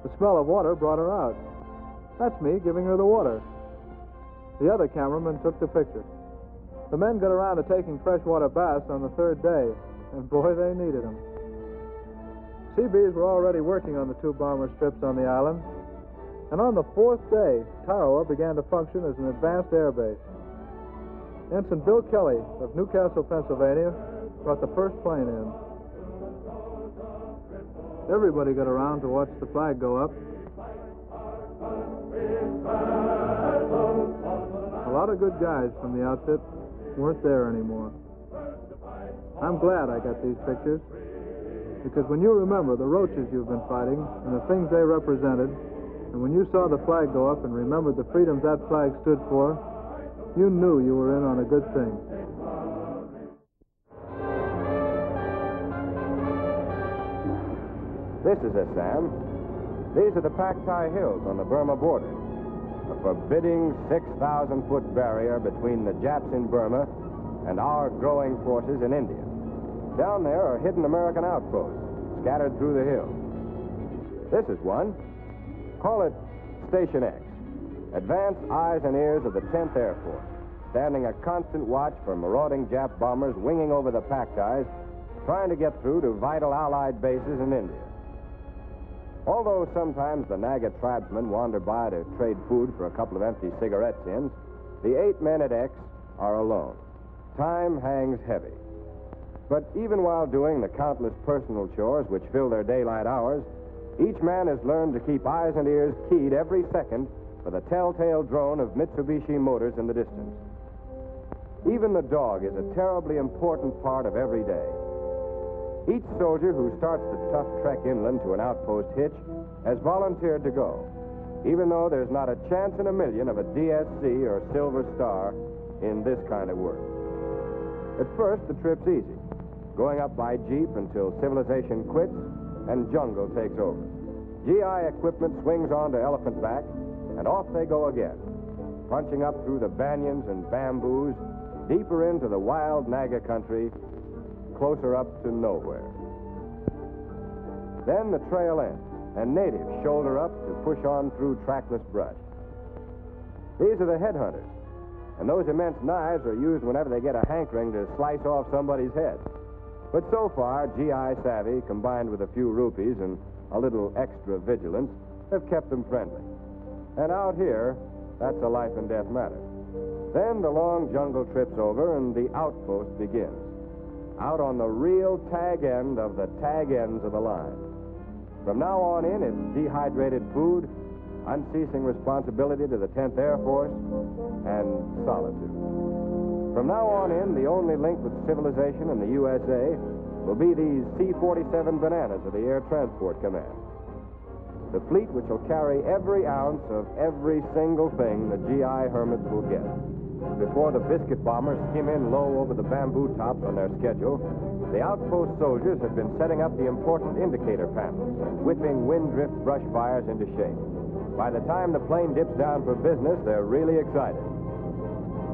The smell of water brought her out. That's me giving her the water. The other cameraman took the picture. The men got around to taking freshwater baths on the third day, and boy, they needed them. Seabees were already working on the 2 bomber strips on the island, and on the 4th day, Tarawa began to function as an advanced air base. Ensign Bill Kelly of Newcastle, Pennsylvania, brought the first plane in. Everybody got around to watch the flag go up. A lot of good guys from the outfit weren't there anymore. I'm glad I got these pictures, because when you remember the roaches you've been fighting and the things they represented, and when you saw the flag go up and remembered the freedoms that flag stood for, you knew you were in on a good thing. This is Assam. These are the Paktai Hills on the Burma border. A forbidding 6,000-foot barrier between the Japs in Burma and our growing forces in India. Down there are hidden American outposts scattered through the hills. This is one. Call it Station X. Advanced eyes and ears of the 10th Air Force, standing a constant watch for marauding Jap bombers winging over the Paktais, trying to get through to vital Allied bases in India. Although sometimes the Naga tribesmen wander by to trade food for a couple of empty cigarette tins, the 8 men at X are alone. Time hangs heavy. But even while doing the countless personal chores which fill their daylight hours, each man has learned to keep eyes and ears keyed every second for the telltale drone of Mitsubishi Motors in the distance. Even the dog is a terribly important part of every day. Each soldier who starts the tough trek inland to an outpost hitch has volunteered to go, even though there's not a chance in a million of a DSC or Silver Star in this kind of work. At first, the trip's easy, going up by jeep until civilization quits and jungle takes over. GI equipment swings on to elephant back, and off they go again, punching up through the banyans and bamboos, deeper into the wild Naga country, closer up to nowhere. Then the trail ends, and natives shoulder up to push on through trackless brush. These are the headhunters, and those immense knives are used whenever they get a hankering to slice off somebody's head. But so far, GI savvy, combined with a few rupees and a little extra vigilance, have kept them friendly. And out here, that's a life and death matter. Then the long jungle trip's over, and the outpost begins. Out on the real tag end of the tag ends of the line. From now on in, it's dehydrated food, unceasing responsibility to the 10th Air Force, and solitude. From now on in, the only link with civilization in the USA will be these C-47 Bananas of the Air Transport Command. The fleet which will carry every ounce of every single thing the GI hermits will get. Before the biscuit bombers skim in low over the bamboo tops on their schedule, the outpost soldiers have been setting up the important indicator panels and whipping wind drift brush fires into shape. By the time the plane dips down for business, they're really excited.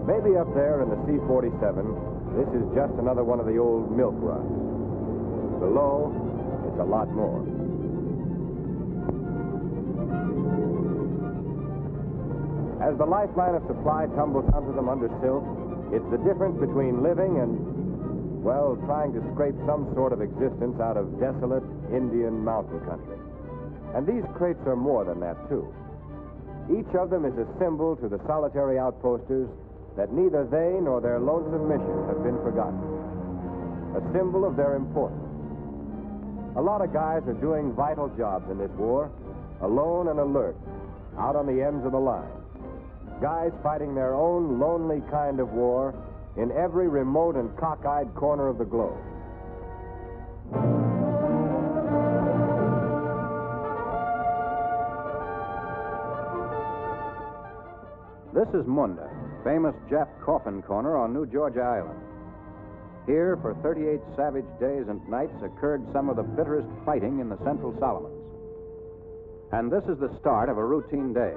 Maybe up there in the C-47, this is just another one of the old milk runs. Below, it's a lot more. As the lifeline of supply tumbles onto them under silt, it's the difference between living and, well, trying to scrape some sort of existence out of desolate Indian mountain country. And these crates are more than that, too. Each of them is a symbol to the solitary outposters that neither they nor their lonesome mission have been forgotten. A symbol of their importance. A lot of guys are doing vital jobs in this war, alone and alert, out on the ends of the line. Guys fighting their own lonely kind of war in every remote and cockeyed corner of the globe. This is Munda, famous Jap coffin corner on New Georgia Island. Here, for 38 savage days and nights, occurred some of the bitterest fighting in the Central Solomons. And this is the start of a routine day.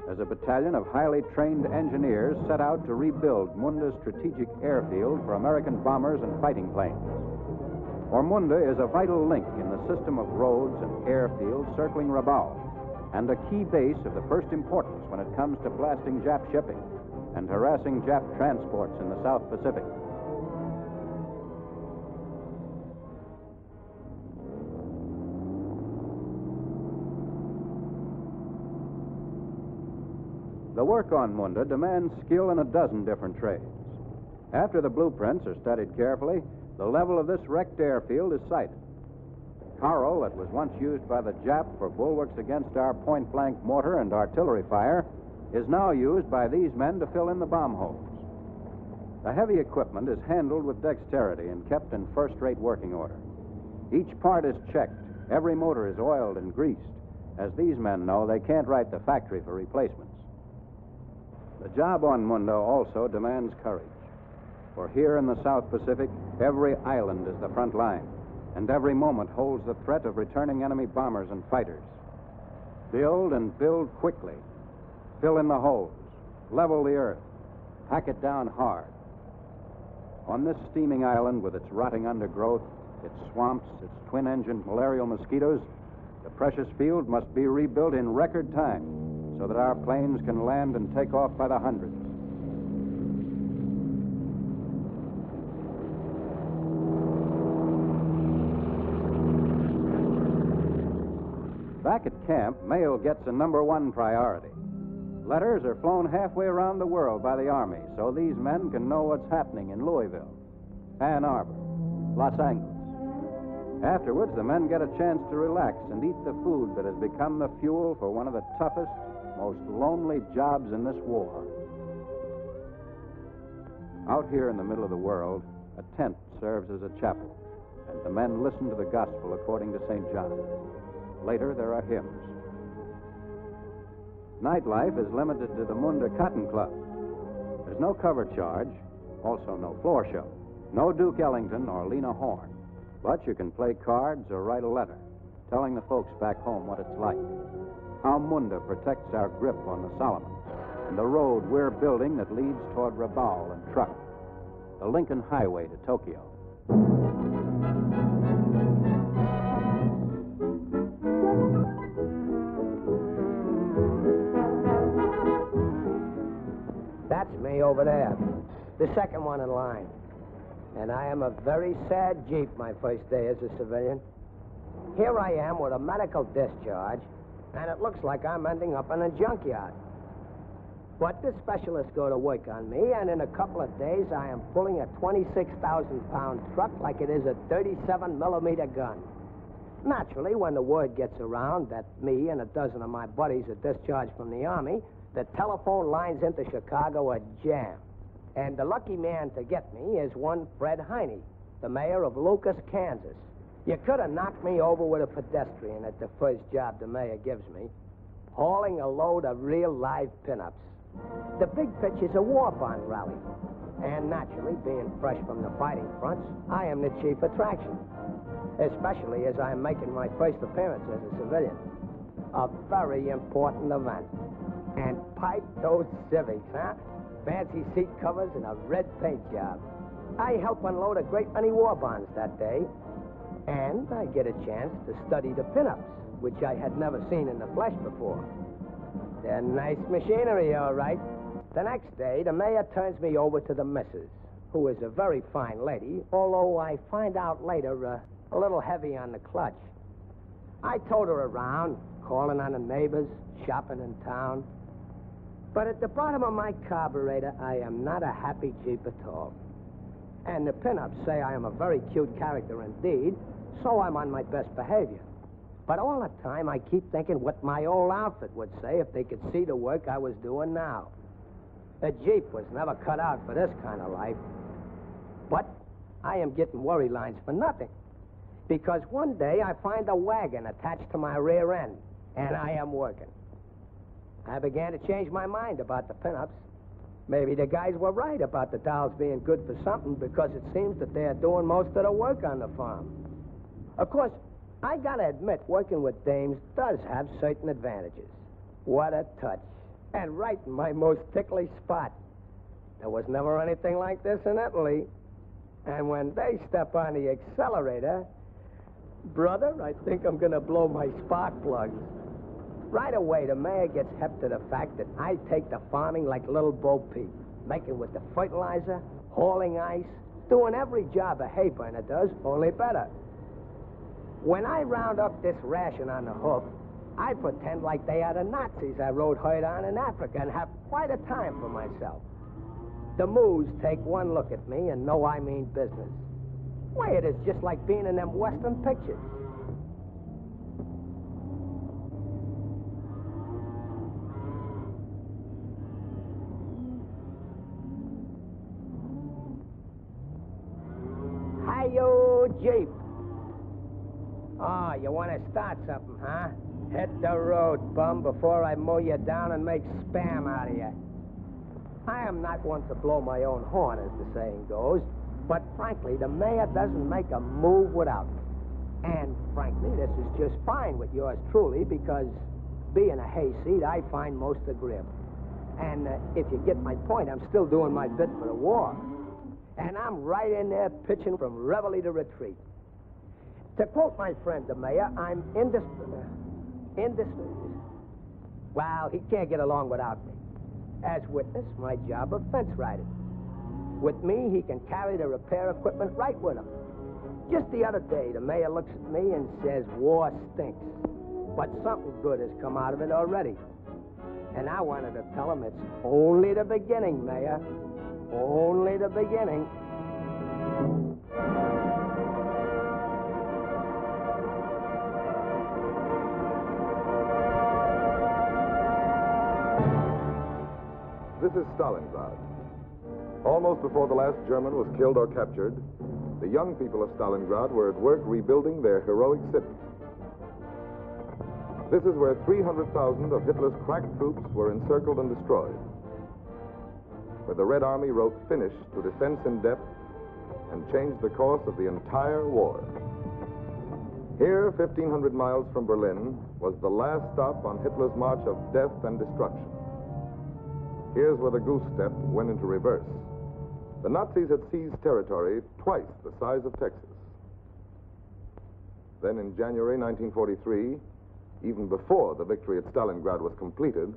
As a battalion of highly trained engineers set out to rebuild Munda's strategic airfield for American bombers and fighting planes. Ormunda is a vital link in the system of roads and airfields circling Rabaul, and a key base of the first importance when it comes to blasting Jap shipping and harassing Jap transports in the South Pacific. The work on Munda demands skill in a dozen different trades. After the blueprints are studied carefully, the level of this wrecked airfield is sighted. The corral that was once used by the Jap for bulwarks against our point-blank mortar and artillery fire is now used by these men to fill in the bomb holes. The heavy equipment is handled with dexterity and kept in first-rate working order. Each part is checked. Every motor is oiled and greased. As these men know, they can't write the factory for replacements. The job on Munda also demands courage. For here in the South Pacific, every island is the front line, and every moment holds the threat of returning enemy bombers and fighters. Build and build quickly. Fill in the holes. Level the earth. Pack it down hard. On this steaming island with its rotting undergrowth, its swamps, its twin-engined malarial mosquitoes, the precious field must be rebuilt in record time so that our planes can land and take off by the hundreds. Back at camp, mail gets a #1 priority. Letters are flown halfway around the world by the Army so these men can know what's happening in Louisville, Ann Arbor, Los Angeles. Afterwards, the men get a chance to relax and eat the food that has become the fuel for one of the toughest, most lonely jobs in this war. Out here in the middle of the world, a tent serves as a chapel, and the men listen to the gospel according to St. John. Later, there are hymns. Nightlife is limited to the Munda Cotton Club. There's no cover charge, also no floor show, no Duke Ellington or Lena Horne. But you can play cards or write a letter, telling the folks back home what it's like, how Munda protects our grip on the Solomons, and the road we're building that leads toward Rabaul and Truk, the Lincoln Highway to Tokyo. That's me over there, the second one in line. And I am a very sad jeep my first day as a civilian. Here I am with a medical discharge, and it looks like I'm ending up in a junkyard. But the specialists go to work on me, and in a couple of days I am pulling a 26,000-pound truck like it is a 37-millimeter gun. Naturally, when the word gets around that me and a dozen of my buddies are discharged from the Army, the telephone lines into Chicago are jammed. And the lucky man to get me is one Fred Heine, the mayor of Lucas, Kansas. You could have knocked me over with a pedestrian at the first job the mayor gives me, hauling a load of real live pinups. The big pitch is a war bond rally. And naturally, being fresh from the fighting fronts, I am the chief attraction. Especially as I am making my first appearance as a civilian. A very important event. And pipe those civics, huh? Fancy seat covers and a red paint job. I help unload a great many war bonds that day. And I get a chance to study the pinups, which I had never seen in the flesh before. They're nice machinery, all right. The next day, the mayor turns me over to the missus, who is a very fine lady, although I find out later a little heavy on the clutch. I towed her around, calling on the neighbors, shopping in town. But at the bottom of my carburetor, I am not a happy Jeep at all. And the pinups say I am a very cute character indeed, so I'm on my best behavior. But all the time, I keep thinking what my old outfit would say if they could see the work I was doing now. A Jeep was never cut out for this kind of life. But I am getting worry lines for nothing. Because one day I find a wagon attached to my rear end, and I am working. I began to change my mind about the pinups. Maybe the guys were right about the dolls being good for something, because it seems that they're doing most of the work on the farm. Of course, I gotta admit, working with dames does have certain advantages. What a touch. And right in my most ticklish spot. There was never anything like this in Italy. And when they step on the accelerator, brother, I think I'm gonna blow my spark plugs. Right away, the mayor gets hep to the fact that I take to farming like little Bo Peep, making with the fertilizer, hauling ice, doing every job a hay burner does, only better. When I round up this ration on the hoof, I pretend like they are the Nazis I rode herd on in Africa and have quite a time for myself. The moos take one look at me and know I mean business. Why, it is just like being in them Western pictures. Hi-yo, Jeep. Oh, you want to start something, huh? Hit the road, bum, before I mow you down and make spam out of you. I am not one to blow my own horn, as the saying goes, but frankly, the mayor doesn't make a move without me. And frankly, this is just fine with yours truly, because being a hayseed, I find most agreeable. And if you get my point, I'm still doing my bit for the war. And I'm right in there pitching from reveille to retreat. To quote my friend, the mayor, I'm well, he can't get along without me. As witness, my job of fence riding. With me, he can carry the repair equipment right with him. Just the other day, the mayor looks at me and says, war stinks. But something good has come out of it already. And I wanted to tell him it's only the beginning, Mayor. Only the beginning. This is Stalingrad. Almost before the last German was killed or captured, the young people of Stalingrad were at work rebuilding their heroic city. This is where 300,000 of Hitler's crack troops were encircled and destroyed, where the Red Army wrote finish to defense in depth and changed the course of the entire war. Here, 1,500 miles from Berlin, was the last stop on Hitler's march of death and destruction. Here's where the goose step went into reverse. The Nazis had seized territory twice the size of Texas. Then in January 1943, even before the victory at Stalingrad was completed,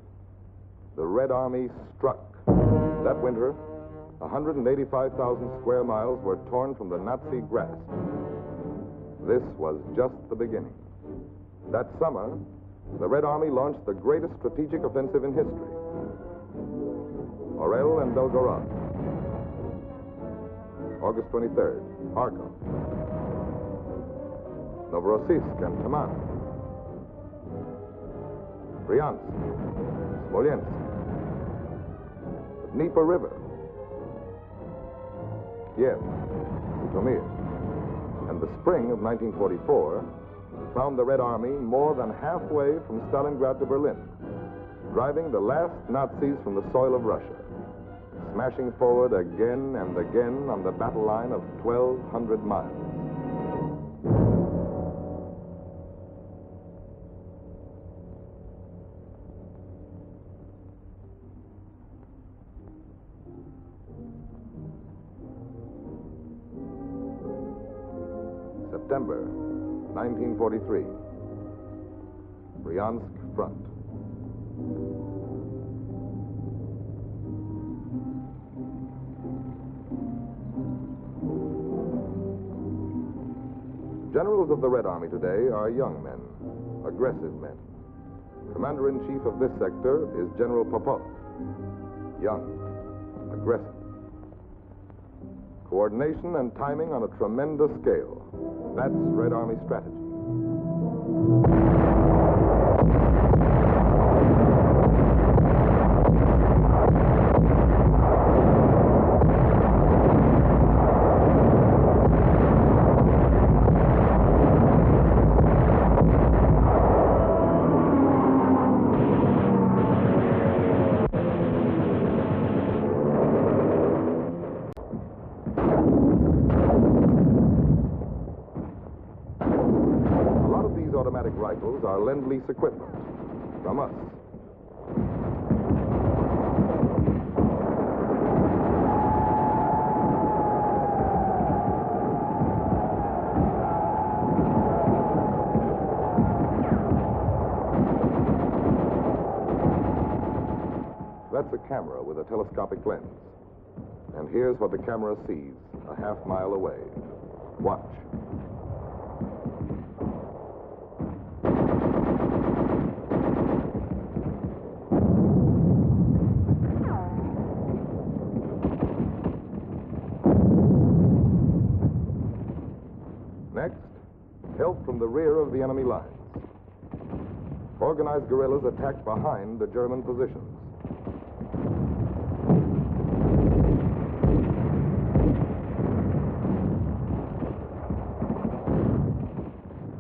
the Red Army struck. That winter, 185,000 square miles were torn from the Nazi grasp. This was just the beginning. That summer, the Red Army launched the greatest strategic offensive in history. Orel and Belgorod. August 23rd, Kharkov. Novorossiysk and Taman. Bryansk, Smolensk, the Dnieper River, Kiev, Zitomir. And the spring of 1944 found the Red Army more than halfway from Stalingrad to Berlin, driving the last Nazis from the soil of Russia, smashing forward again and again on the battle line of 1,200 miles. September 1943, Bryansk Front. Generals of the Red Army today are young men, aggressive men. Commander-in-Chief of this sector is General Popov. Young, aggressive. Coordination and timing on a tremendous scale. That's Red Army strategy. Automatic rifles are Lend-Lease equipment from us. That's a camera with a telescopic lens. And here's what the camera sees a half-mile away. Watch. Next, help from the rear of the enemy lines. Organized guerrillas attack behind the German positions.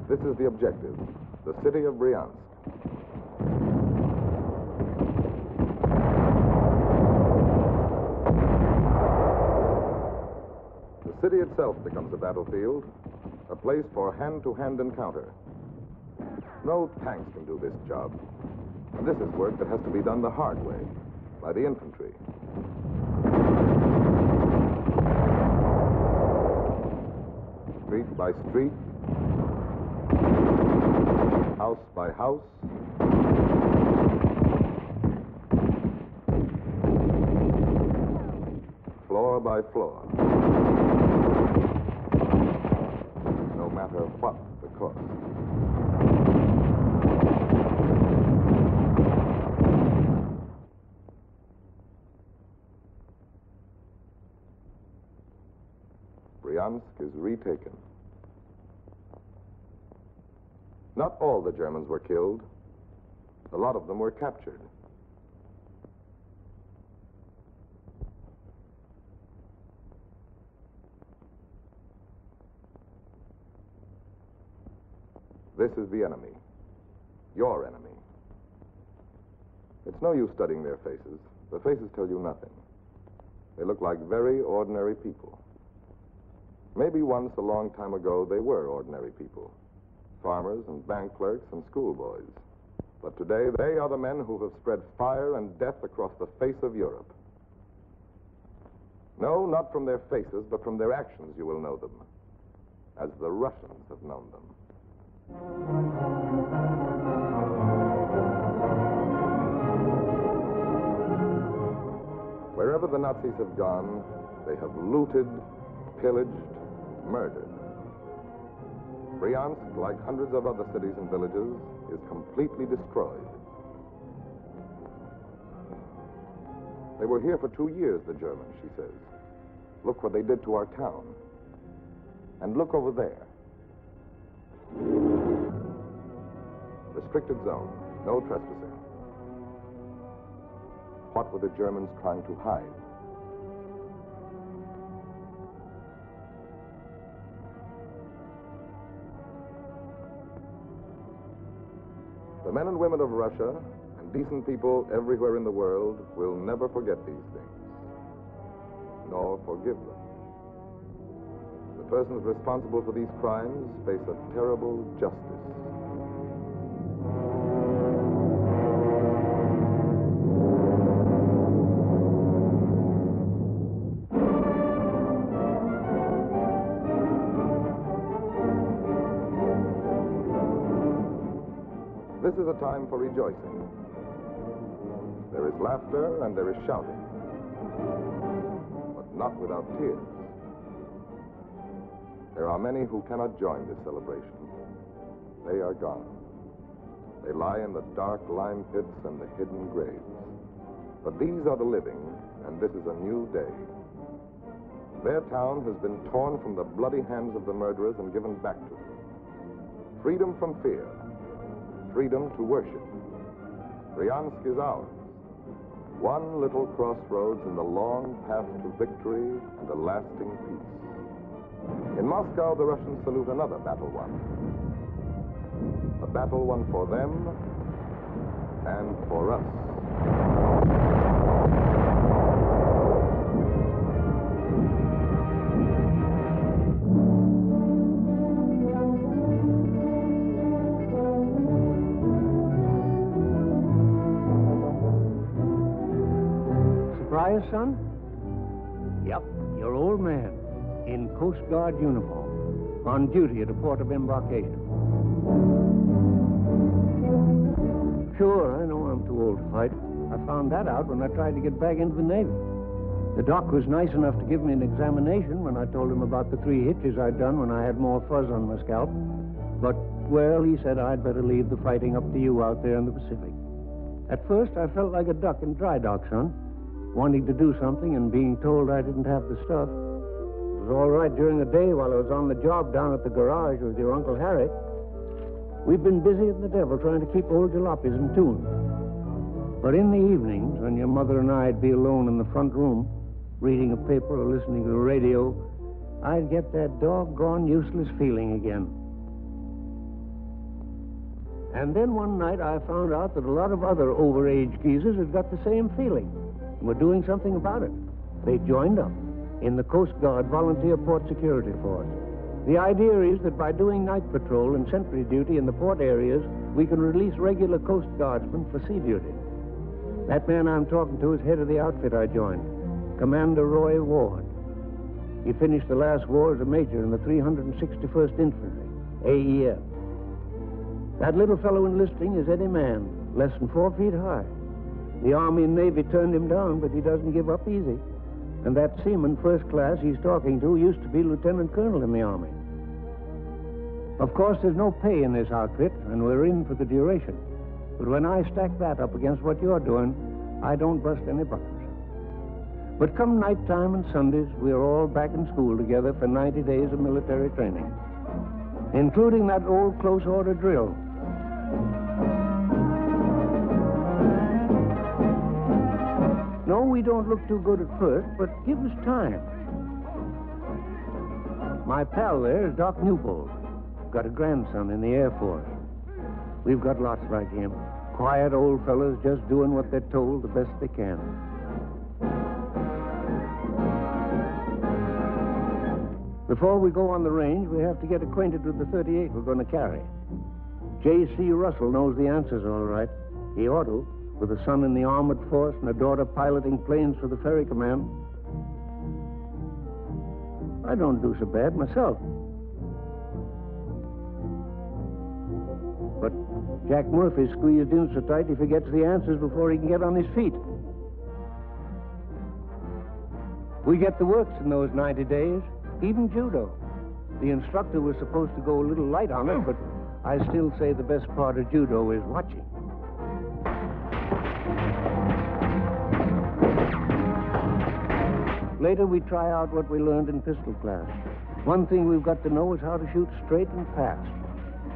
This is the objective, the city of Bryansk. The city itself becomes a battlefield, a place for hand-to-hand encounter. No tanks can do this job. And this is work that has to be done the hard way, by the infantry. Street by street, house by house, floor by floor. No matter what the cost. Bryansk is retaken. Not all the Germans were killed. A lot of them were captured. This is the enemy. Your enemy. It's no use studying their faces. The faces tell you nothing. They look like very ordinary people. Maybe once, a long time ago, they were ordinary people. Farmers and bank clerks and schoolboys. But today, they are the men who have spread fire and death across the face of Europe. No, not from their faces, but from their actions you will know them, as the Russians have known them. Wherever the Nazis have gone, they have looted, pillaged, murdered. Bryansk, like hundreds of other cities and villages, is completely destroyed. They were here for 2 years, the Germans, she says. Look what they did to our town. And look over there. Restricted zone, no trespassing. What were the Germans trying to hide? The men and women of Russia, and decent people everywhere in the world, will never forget these things, nor forgive them. The persons responsible for these crimes face a terrible justice. This is a time for rejoicing. There is laughter and there is shouting, but not without tears. There are many who cannot join this celebration. They are gone. They lie in the dark lime pits and the hidden graves. But these are the living, and this is a new day. Their town has been torn from the bloody hands of the murderers and given back to them. Freedom from fear. Freedom to worship. Bryansk is ours. One little crossroads in the long path to victory and a lasting peace. In Moscow, the Russians salute another battle won. A battle won for them and for us. Surprise, son? Yep, your old man, in Coast Guard uniform, on duty at a port of embarkation. Sure, I know I'm too old to fight. I found that out when I tried to get back into the Navy. The doc was nice enough to give me an examination when I told him about the 3 hitches I'd done when I had more fuzz on my scalp. But, well, he said I'd better leave the fighting up to you out there in the Pacific. At first, I felt like a duck in dry dock, son. Wanting to do something and being told I didn't have the stuff. It was all right during the day while I was on the job down at the garage with your Uncle Harry. We've been busy as the devil trying to keep old jalopies in tune. But in the evenings, when your mother and I'd be alone in the front room, reading a paper or listening to the radio, I'd get that doggone useless feeling again. And then one night I found out that a lot of other overage geezers had got the same feeling. We're doing something about it. They joined up in the Coast Guard Volunteer Port Security Force. The idea is that by doing night patrol and sentry duty in the port areas, we can release regular Coast Guardsmen for sea duty. That man I'm talking to is head of the outfit I joined, Commander Roy Ward. He finished the last war as a major in the 361st Infantry, AEF. That little fellow enlisting is Eddie Mann, less than 4 feet high. The Army and Navy turned him down, but he doesn't give up easy. And that seaman, first class, he's talking to used to be Lieutenant Colonel in the Army. Of course, there's no pay in this outfit, and we're in for the duration. But when I stack that up against what you're doing, I don't bust any buttons. But come nighttime and Sundays, we're all back in school together for 90 days of military training, including that old close order drill. No, we don't look too good at first, but give us time. My pal there is Doc Newbold. Got a grandson in the Air Force. We've got lots like him. Quiet old fellas just doing what they're told the best they can. Before we go on the range, we have to get acquainted with the 38 we're going to carry. J.C. Russell knows the answers all right. He ought to. With a son in the Armored Force and a daughter piloting planes for the Ferry Command. I don't do so bad myself. But Jack Murphy's squeezed in so tight he forgets the answers before he can get on his feet. We get the works in those 90 days, even judo. The instructor was supposed to go a little light on it, but I still say the best part of judo is watching. Later, we try out what we learned in pistol class. One thing we've got to know is how to shoot straight and fast,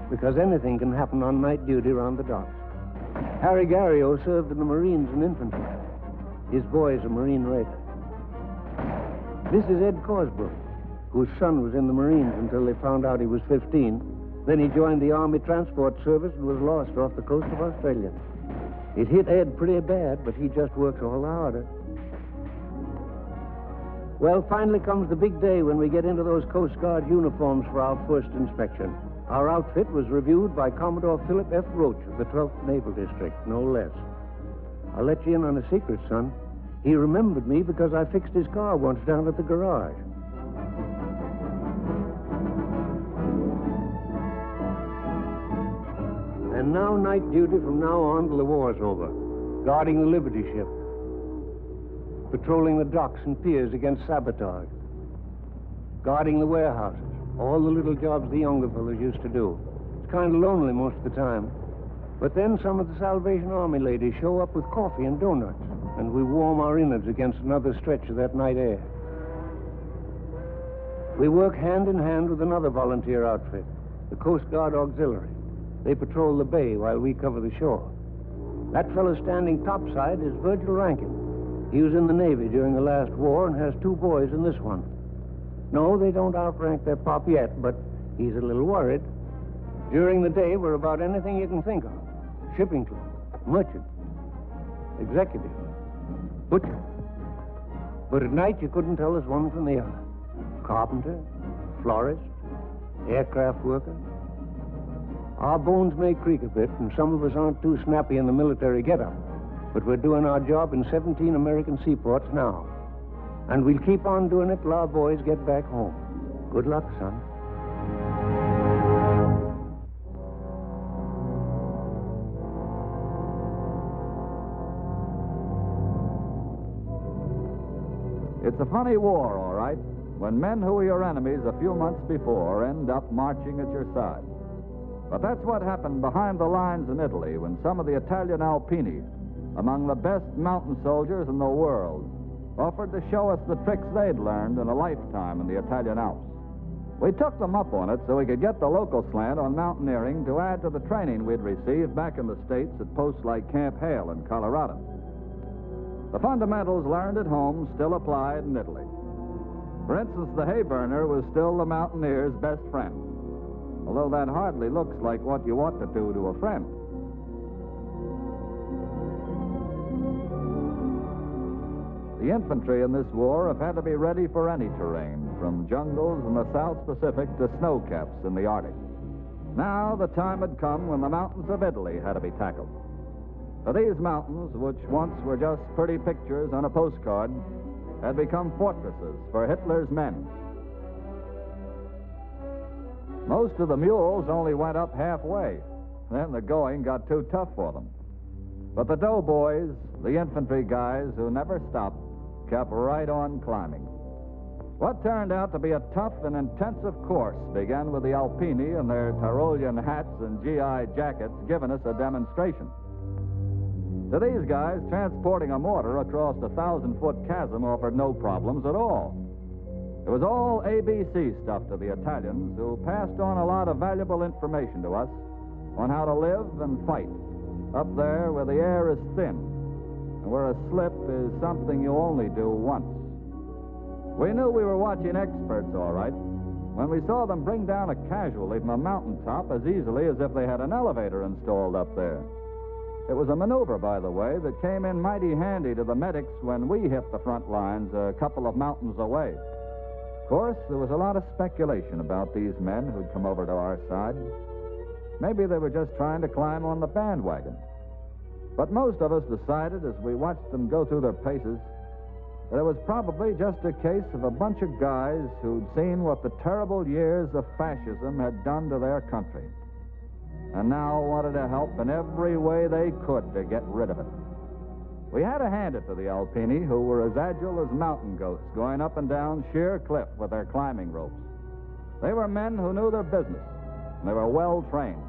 because anything can happen on night duty around the docks. Harry Garrio served in the Marines and Infantry. His boy is a Marine Raider. This is Ed Corsbrook, whose son was in the Marines until they found out he was 15. Then he joined the Army Transport Service and was lost off the coast of Australia. It hit Ed pretty bad, but he just works all the harder. Well, finally comes the big day when we get into those Coast Guard uniforms for our first inspection. Our outfit was reviewed by Commodore Philip F. Roach of the 12th Naval District, no less. I'll let you in on a secret, son. He remembered me because I fixed his car once down at the garage. And now night duty from now on till the war's over, guarding the Liberty ship, patrolling the docks and piers against sabotage, guarding the warehouses, All the little jobs the younger fellows used to do. It's kind of lonely most of the time. But then some of the Salvation Army ladies show up with coffee and donuts, and we warm our innards against another stretch of that night air. We work hand in hand with another volunteer outfit, the Coast Guard Auxiliary. They patrol the bay while we cover the shore. That fellow standing topside is Virgil Rankin. He was in the Navy during the last war and has 2 boys in this one. No, they don't outrank their pop yet, but he's a little worried. During the day, we're about anything you can think of. Shipping clerk, merchant, executive, butcher. But at night, you couldn't tell us one from the other. Carpenter, florist, aircraft worker. Our bones may creak a bit, and some of us aren't too snappy in the military get-up. But we're doing our job in 17 American seaports now. And we'll keep on doing it till our boys get back home. Good luck, son. It's a funny war, all right, when men who were your enemies a few months before end up marching at your side. But that's what happened behind the lines in Italy when some of the Italian Alpini, among the best mountain soldiers in the world, offered to show us the tricks they'd learned in a lifetime in the Italian Alps. We took them up on it so we could get the local slant on mountaineering to add to the training we'd received back in the States at posts like Camp Hale in Colorado. The fundamentals learned at home still applied in Italy. For instance, the hay burner was still the mountaineer's best friend, although that hardly looks like what you ought to do to a friend. The infantry in this war have had to be ready for any terrain, from jungles in the South Pacific to snow caps in the Arctic. Now the time had come when the mountains of Italy had to be tackled. For these mountains, which once were just pretty pictures on a postcard, had become fortresses for Hitler's men. Most of the mules only went up halfway. Then the going got too tough for them. But the doughboys, the infantry guys who never stopped, kept right on climbing. What turned out to be a tough and intensive course began with the Alpini and their Tyrolean hats and GI jackets giving us a demonstration. To these guys, transporting a mortar across a 1,000-foot chasm offered no problems at all. It was all ABC stuff to the Italians, who passed on a lot of valuable information to us on how to live and fight up there where the air is thin and where a slip is something you only do once. We knew we were watching experts, all right, when we saw them bring down a casualty from a mountaintop as easily as if they had an elevator installed up there. It was a maneuver, by the way, that came in mighty handy to the medics when we hit the front lines a couple of mountains away. Of course, there was a lot of speculation about these men who'd come over to our side. Maybe they were just trying to climb on the bandwagon. But most of us decided, as we watched them go through their paces, that it was probably just a case of a bunch of guys who'd seen what the terrible years of fascism had done to their country, and now wanted to help in every way they could to get rid of it. We had to hand it to the Alpini, who were as agile as mountain goats going up and down sheer cliff with their climbing ropes. They were men who knew their business, and they were well trained.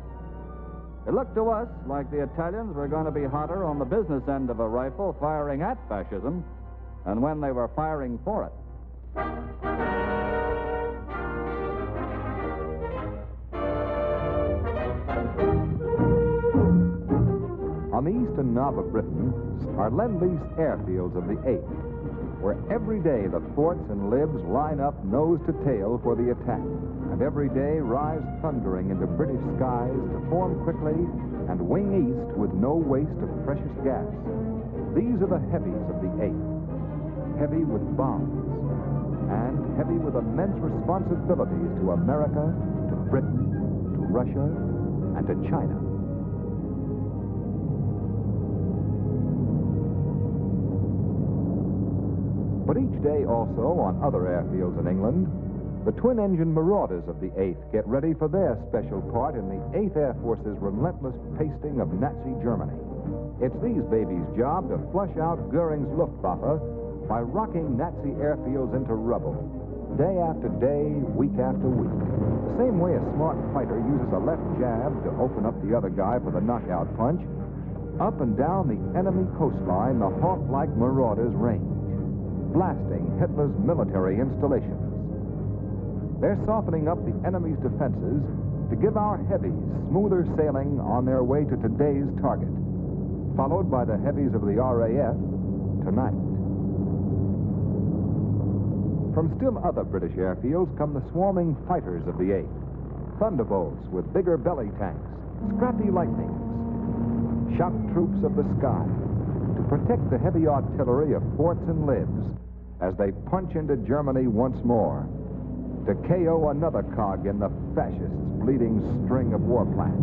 It looked to us like the Italians were going to be hotter on the business end of a rifle firing at fascism than when they were firing for it. On the eastern knob of Britain are Lend-Lease airfields of the 8th, where every day the forts and libs line up nose to tail for the attack, and every day rise thundering into British skies to form quickly and wing east with no waste of precious gas. These are the heavies of the 8th, heavy with bombs, and heavy with immense responsibilities to America, to Britain, to Russia, and to China. But each day also, on other airfields in England, the twin-engine Marauders of the 8th get ready for their special part in the 8th Air Force's relentless pasting of Nazi Germany. It's these babies' job to flush out Goering's Luftwaffe by rocking Nazi airfields into rubble day after day, week after week. The same way a smart fighter uses a left jab to open up the other guy for the knockout punch, up and down the enemy coastline, the hawk-like marauders range, blasting Hitler's military installations. They're softening up the enemy's defenses to give our heavies smoother sailing on their way to today's target, followed by the heavies of the RAF tonight. From still other British airfields come the swarming fighters of the 8th, thunderbolts with bigger belly tanks, scrappy lightnings, shock troops of the sky, to protect the heavy artillery of forts and lives as they punch into Germany once more, to KO another cog in the fascists' bleeding string of war plans.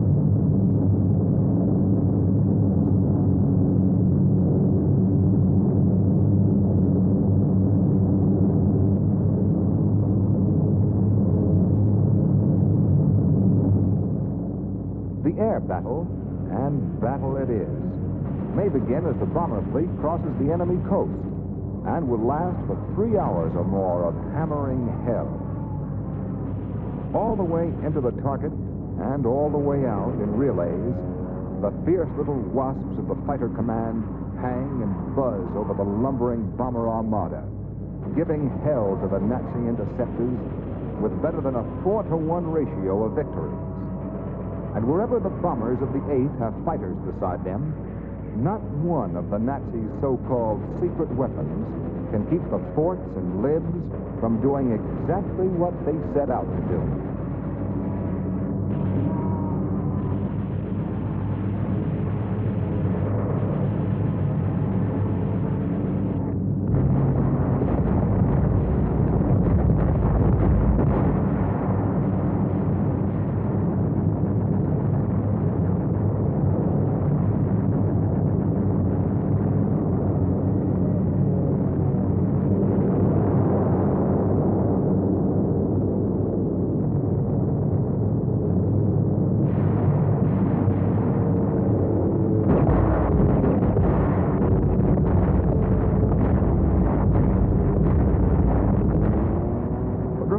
The air battle, and battle it is, may begin as the bomber fleet crosses the enemy coast and will last for 3 hours or more of hammering hell. All the way into the target and all the way out in relays, the fierce little wasps of the fighter command hang and buzz over the lumbering bomber armada, giving hell to the Nazi interceptors with better than a 4-to-1 ratio of victories. And wherever the bombers of the 8th have fighters beside them, not one of the Nazis' so-called secret weapons can keep the forts and lives from doing exactly what they set out to do.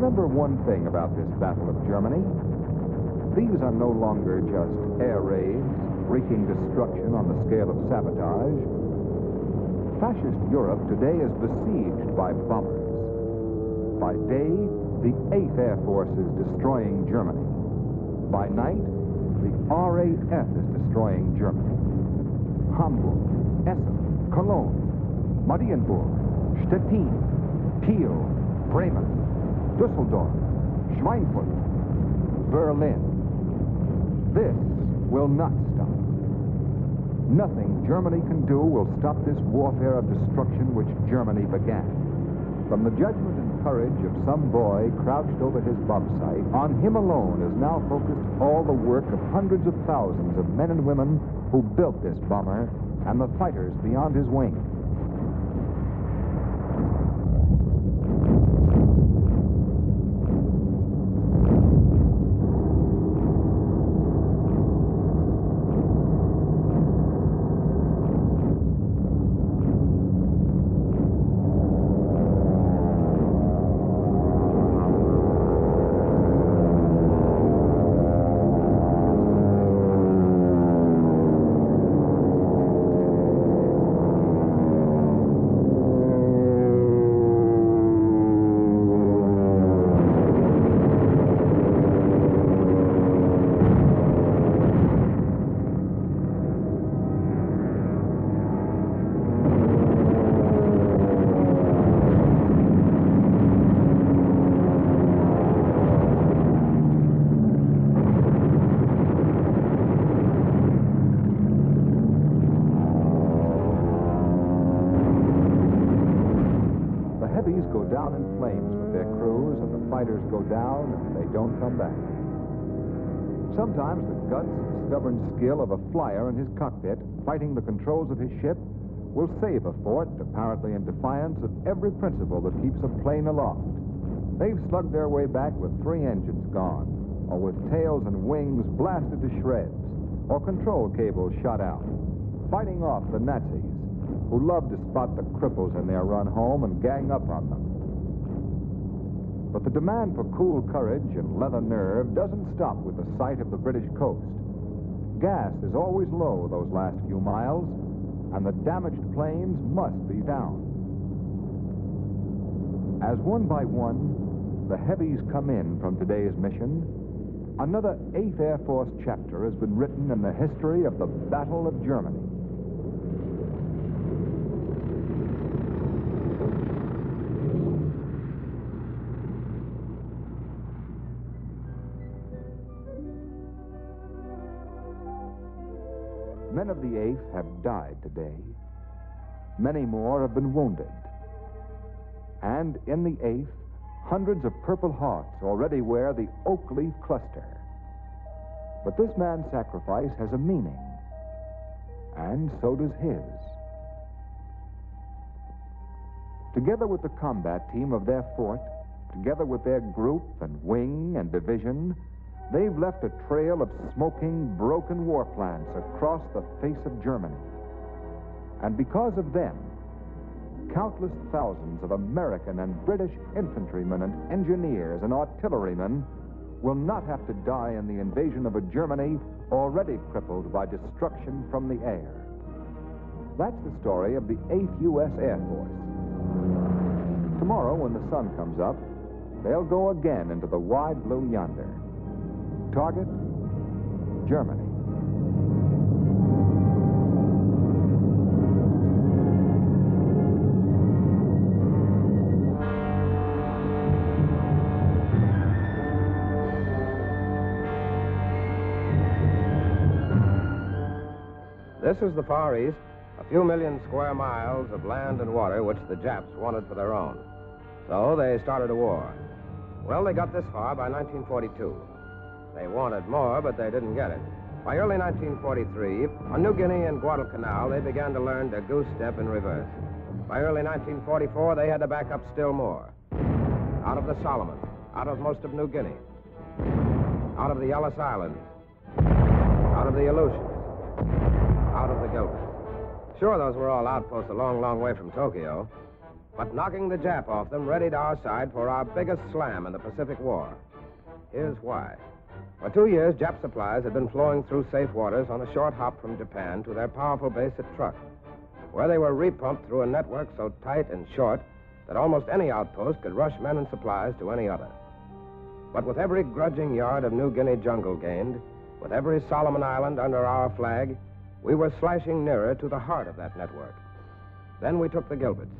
Remember one thing about this Battle of Germany. These are no longer just air raids, wreaking destruction on the scale of sabotage. Fascist Europe today is besieged by bombers. By day, the 8th Air Force is destroying Germany. By night, the RAF is destroying Germany. Hamburg, Essen, Cologne, Marienburg, Stettin, Kiel, Bremen, Düsseldorf, Schweinfurt, Berlin. This will not stop. Nothing Germany can do will stop this warfare of destruction which Germany began. From the judgment and courage of some boy crouched over his bomb site, on him alone is now focused all the work of hundreds of thousands of men and women who built this bomber and the fighters beyond his wing. Go down in flames with their crews, and the fighters go down and they don't come back. Sometimes the guts and stubborn skill of a flyer in his cockpit, fighting the controls of his ship, will save a fort, apparently in defiance of every principle that keeps a plane aloft. They've slugged their way back with 3 engines gone, or with tails and wings blasted to shreds, or control cables shot out, fighting off the Nazis, who love to spot the cripples in their run home and gang up on them. But the demand for cool courage and leather nerve doesn't stop with the sight of the British coast. Gas is always low those last few miles, and the damaged planes must be down. As one by one, the heavies come in from today's mission, another 8th Air Force chapter has been written in the history of the Battle of Germany. Men of the 8th have died today. Many more have been wounded. And in the 8th, hundreds of Purple Hearts already wear the oak leaf cluster. But this man's sacrifice has a meaning, and so does his. Together with the combat team of their fort, together with their group and wing and division, they've left a trail of smoking, broken war plants across the face of Germany. And because of them, countless thousands of American and British infantrymen and engineers and artillerymen will not have to die in the invasion of a Germany already crippled by destruction from the air. That's the story of the 8th U.S. Air Force. Tomorrow, when the sun comes up, they'll go again into the wide blue yonder. Target, Germany. This is the Far East, a few million square miles of land and water which the Japs wanted for their own. So they started a war. Well, they got this far by 1942. They wanted more, but they didn't get it. By early 1943, on New Guinea and Guadalcanal, they began to learn to goose step in reverse. By early 1944, they had to back up still more. Out of the Solomons, out of most of New Guinea, out of the Ellis Islands, out of the Aleutians, out of the Gilberts. Sure, those were all outposts a long, long way from Tokyo, but knocking the Jap off them readied our side for our biggest slam in the Pacific War. Here's why. For 2 years, Jap supplies had been flowing through safe waters on a short hop from Japan to their powerful base at Truk, where they were repumped through a network so tight and short that almost any outpost could rush men and supplies to any other. But with every grudging yard of New Guinea jungle gained, with every Solomon Island under our flag, we were slashing nearer to the heart of that network. Then we took the Gilberts.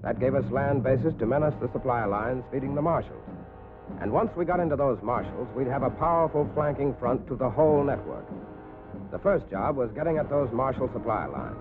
That gave us land bases to menace the supply lines feeding the Marshalls. And once we got into those Marshalls, we'd have a powerful flanking front to the whole network. The first job was getting at those Marshall supply lines.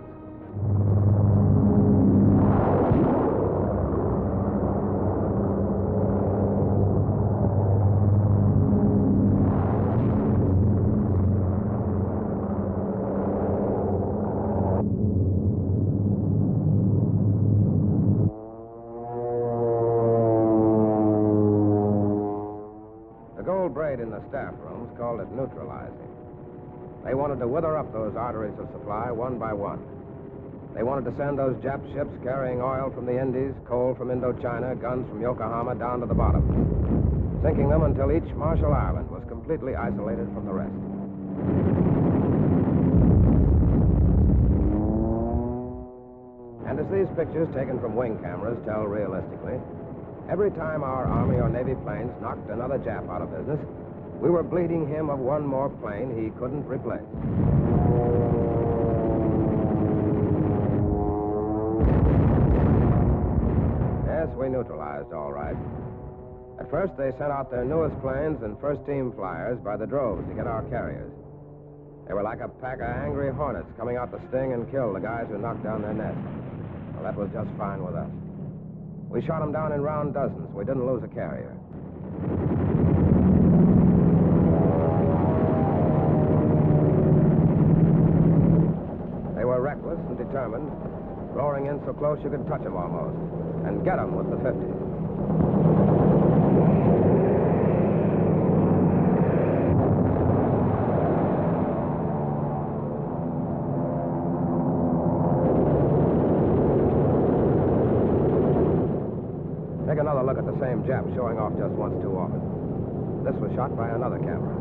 In the staff rooms called it neutralizing. They wanted to wither up those arteries of supply one by one. They wanted to send those Jap ships carrying oil from the Indies, coal from Indochina, guns from Yokohama down to the bottom, sinking them until each Marshall Island was completely isolated from the rest. And as these pictures taken from wing cameras tell realistically, every time our Army or Navy planes knocked another Jap out of business, we were bleeding him of one more plane he couldn't replace. Yes, we neutralized all right. At first, they sent out their newest planes and first-team flyers by the droves to get our carriers. They were like a pack of angry hornets coming out to sting and kill the guys who knocked down their nest. Well, that was just fine with us. We shot them down in round dozens. We didn't lose a carrier. They were reckless and determined, roaring in so close you could touch them almost, and get them with the 50s. Take another look at the same Jap showing off just once too often. This was shot by another camera.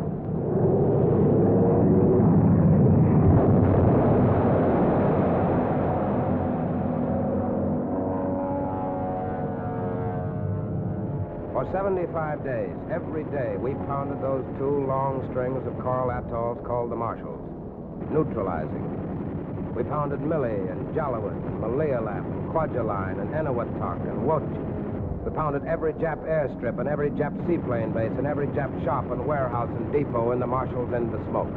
For 75 days, every day, we pounded those two long strings of coral atolls called the Marshalls, neutralizing. We pounded Millie and Jalawin, and Malialap, and Kwajalein, and Eniwetok, and Woch. We pounded every Jap airstrip and every Jap seaplane base and every Jap shop and warehouse and depot in the Marshalls into smoke.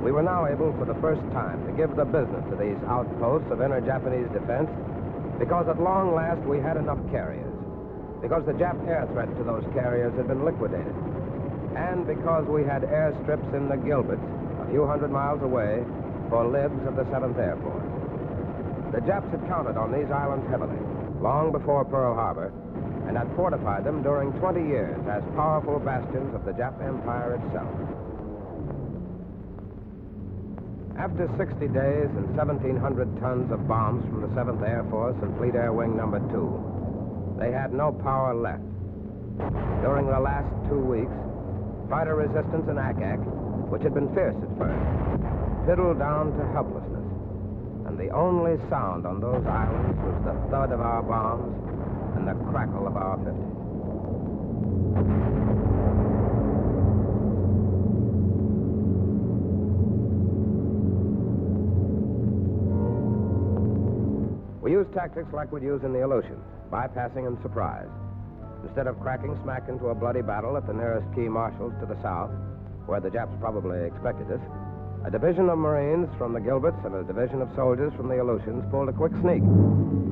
We were now able, for the first time, to give the business to these outposts of inter-Japanese defense because at long last we had enough carriers. Because the Jap air threat to those carriers had been liquidated. And because we had airstrips in the Gilberts, a few hundred miles away, for libs of the 7th Air Force. The Japs had counted on these islands heavily, long before Pearl Harbor, and had fortified them during 20 years as powerful bastions of the Jap Empire itself. After 60 days and 1,700 tons of bombs from the 7th Air Force and Fleet Air Wing No. 2, they had no power left. During the last 2 weeks, fighter resistance in Ack-Ack, which had been fierce at first, fiddled down to helplessness. And the only sound on those islands was the thud of our bombs and the crackle of our 50s. We used tactics like we'd use in the Aleutians, bypassing and surprise. Instead of cracking smack into a bloody battle at the nearest key Marshalls to the south, where the Japs probably expected us, a division of Marines from the Gilberts and a division of soldiers from the Aleutians pulled a quick sneak,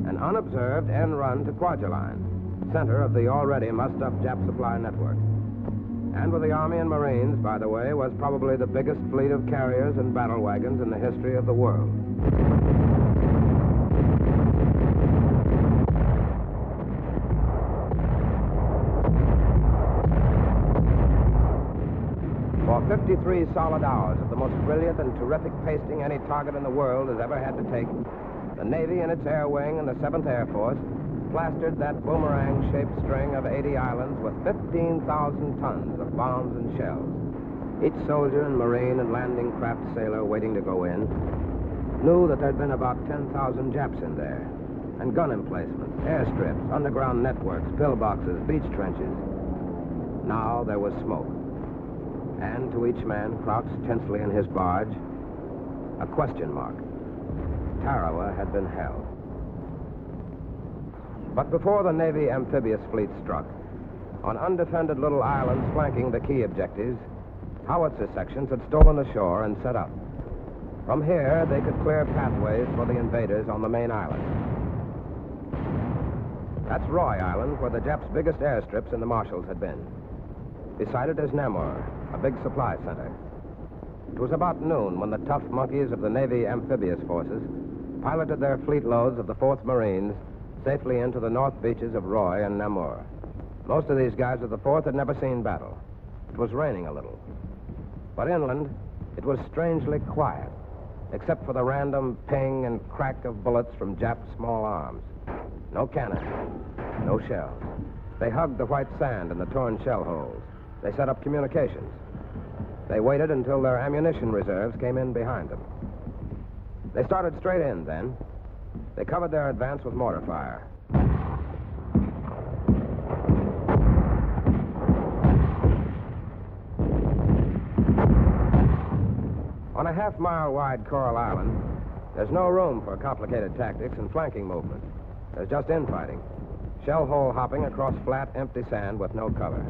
an unobserved end run to Kwajalein, center of the already mussed-up Jap supply network. And with the Army and Marines, by the way, was probably the biggest fleet of carriers and battle wagons in the history of the world. For 53 solid hours of the most brilliant and terrific pasting any target in the world has ever had to take, the Navy and its Air Wing and the 7th Air Force plastered that boomerang-shaped string of 80 islands with 15,000 tons of bombs and shells. Each soldier and Marine and landing craft sailor waiting to go in knew that there'd been about 10,000 Japs in there, and gun emplacements, airstrips, underground networks, pillboxes, beach trenches. Now there was smoke. And to each man crouched tensely in his barge, a question mark. Tarawa had been held. But before the Navy amphibious fleet struck, on undefended little islands flanking the key objectives, howitzer sections had stolen ashore and set up. From here, they could clear pathways for the invaders on the main island. That's Roy Island, where the Japs' biggest airstrips in the Marshalls had been. Beside it is Namur, a big supply center. It was about noon when the tough monkeys of the Navy amphibious forces piloted their fleet loads of the 4th Marines safely into the north beaches of Roy and Namur. Most of these guys of the 4th had never seen battle. It was raining a little. But inland, it was strangely quiet, except for the random ping and crack of bullets from Jap small arms. No cannon, no shells. They hugged the white sand and the torn shell holes. They set up communications. They waited until their ammunition reserves came in behind them. They started straight in then. They covered their advance with mortar fire. On a half-mile wide Coral Island, there's no room for complicated tactics and flanking movement. There's just infighting. Shell hole hopping across flat, empty sand with no cover.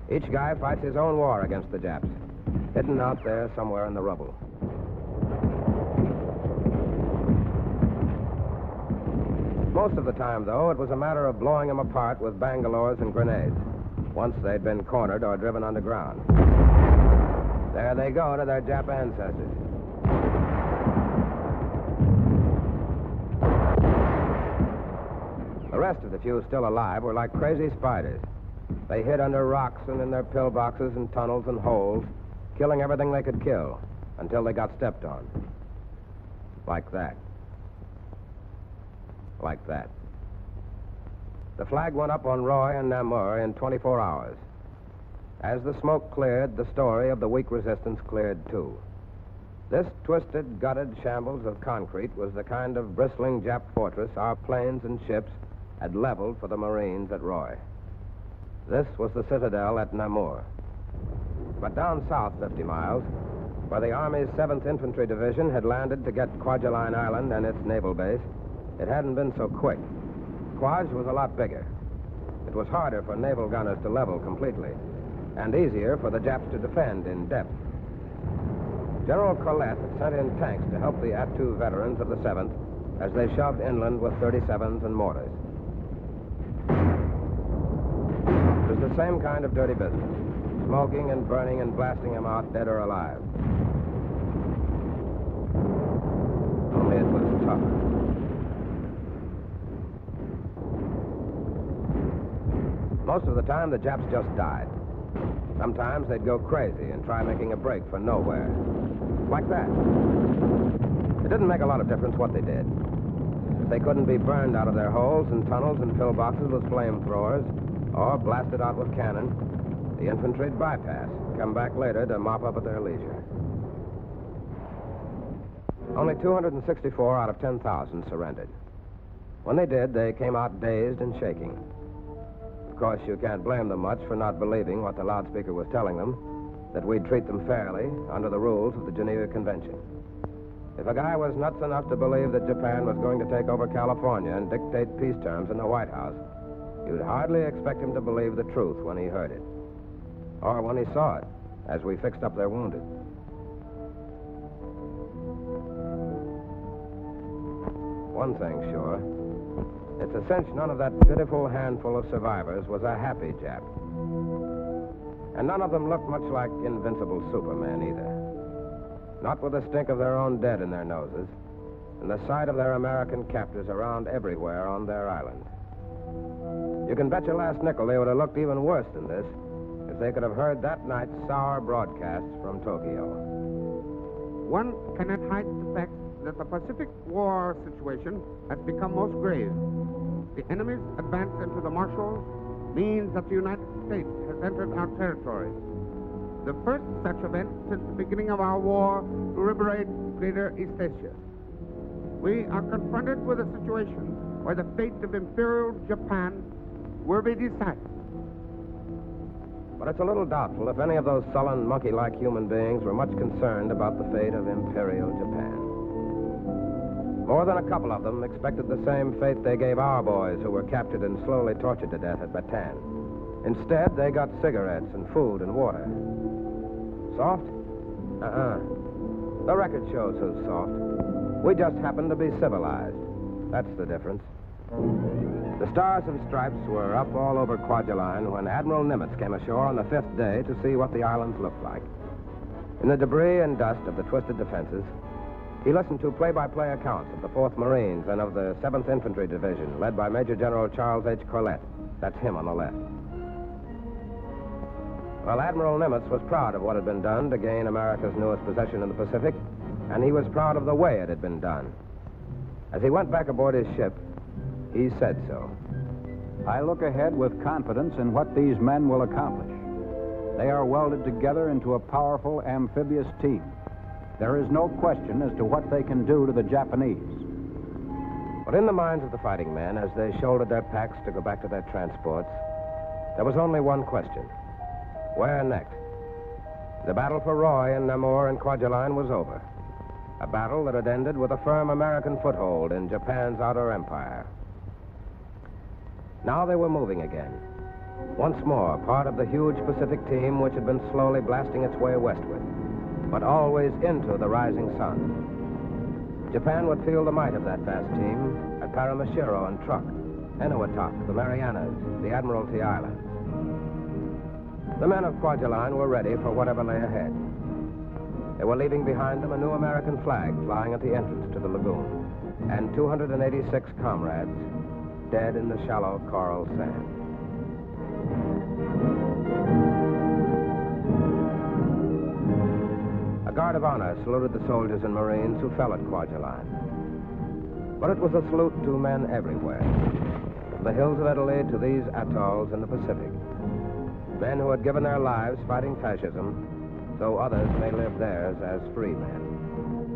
Each guy fights his own war against the Japs, hidden out there somewhere in the rubble. Most of the time, though, it was a matter of blowing them apart with bangalores and grenades, once they'd been cornered or driven underground. There they go to their Jap ancestors. The rest of the few still alive were like crazy spiders. They hid under rocks and in their pillboxes and tunnels and holes, killing everything they could kill until they got stepped on. Like that. Like that. The flag went up on Roy and Namur in 24 hours. As the smoke cleared, the story of the weak resistance cleared too. This twisted, gutted shambles of concrete was the kind of bristling Jap fortress our planes and ships had leveled for the Marines at Roy. This was the citadel at Namur. But down south 50 miles, where the Army's 7th Infantry Division had landed to get Kwajalein Island and its naval base, it hadn't been so quick. Kwaj was a lot bigger. It was harder for naval gunners to level completely, and easier for the Japs to defend in depth. General Collette sent in tanks to help the Attu veterans of the 7th as they shoved inland with 37s and mortars. It was the same kind of dirty business, smoking and burning and blasting them out dead or alive. Only it was tougher. Most of the time, the Japs just died. Sometimes they'd go crazy and try making a break for nowhere. Like that. It didn't make a lot of difference what they did. If they couldn't be burned out of their holes and tunnels and pillboxes with flamethrowers, or blasted out with cannon, the infantry'd bypass, come back later to mop up at their leisure. Only 264 out of 10,000 surrendered. When they did, they came out dazed and shaking. Of course, you can't blame them much for not believing what the loudspeaker was telling them, that we'd treat them fairly under the rules of the Geneva Convention. If a guy was nuts enough to believe that Japan was going to take over California and dictate peace terms in the White House, you'd hardly expect him to believe the truth when he heard it, or when he saw it, as we fixed up their wounded. One thing sure, it's a cinch none of that pitiful handful of survivors was a happy Jap. And none of them looked much like invincible Superman either. Not with the stink of their own dead in their noses, and the sight of their American captors around everywhere on their island. You can bet your last nickel they would have looked even worse than this if they could have heard that night's sour broadcasts from Tokyo. One cannot hide the fact that the Pacific War situation has become most grave. The enemy's advance into the Marshall means that the United States has entered our territory. The first such event since the beginning of our war to liberate Greater East Asia. We are confronted with a situation where the fate of Imperial Japan will be decided. But it's a little doubtful if any of those sullen, monkey-like human beings were much concerned about the fate of Imperial Japan. More than a couple of them expected the same fate they gave our boys who were captured and slowly tortured to death at Bataan. Instead, they got cigarettes and food and water. Soft? The record shows who's soft. We just happen to be civilized. That's the difference. The Stars and Stripes were up all over Kwajalein when Admiral Nimitz came ashore on the 5th day to see what the islands looked like. In the debris and dust of the twisted defenses, he listened to play-by-play accounts of the 4th Marines and of the 7th Infantry Division, led by Major General Charles H. Collette. That's him on the left. Well, Admiral Nimitz was proud of what had been done to gain America's newest possession in the Pacific, and he was proud of the way it had been done. As he went back aboard his ship, he said so. I look ahead with confidence in what these men will accomplish. They are welded together into a powerful amphibious team. There is no question as to what they can do to the Japanese. But in the minds of the fighting men, as they shouldered their packs to go back to their transports, there was only one question. Where next? The battle for Roy and Namur and Kwajalein was over. A battle that had ended with a firm American foothold in Japan's outer empire. Now they were moving again. Once more, part of the huge Pacific team which had been slowly blasting its way westward, but always into the rising sun. Japan would feel the might of that vast team at Paramashiro and Truk, Enewetak, the Marianas, the Admiralty Islands. The men of Kwajalein were ready for whatever lay ahead. They were leaving behind them a new American flag flying at the entrance to the lagoon, and 286 comrades dead in the shallow coral sand. A guard of honor saluted the soldiers and Marines who fell at Kwajalein. But it was a salute to men everywhere. the hills of Italy to these atolls in the Pacific. Men who had given their lives fighting fascism, so others may live theirs as free men.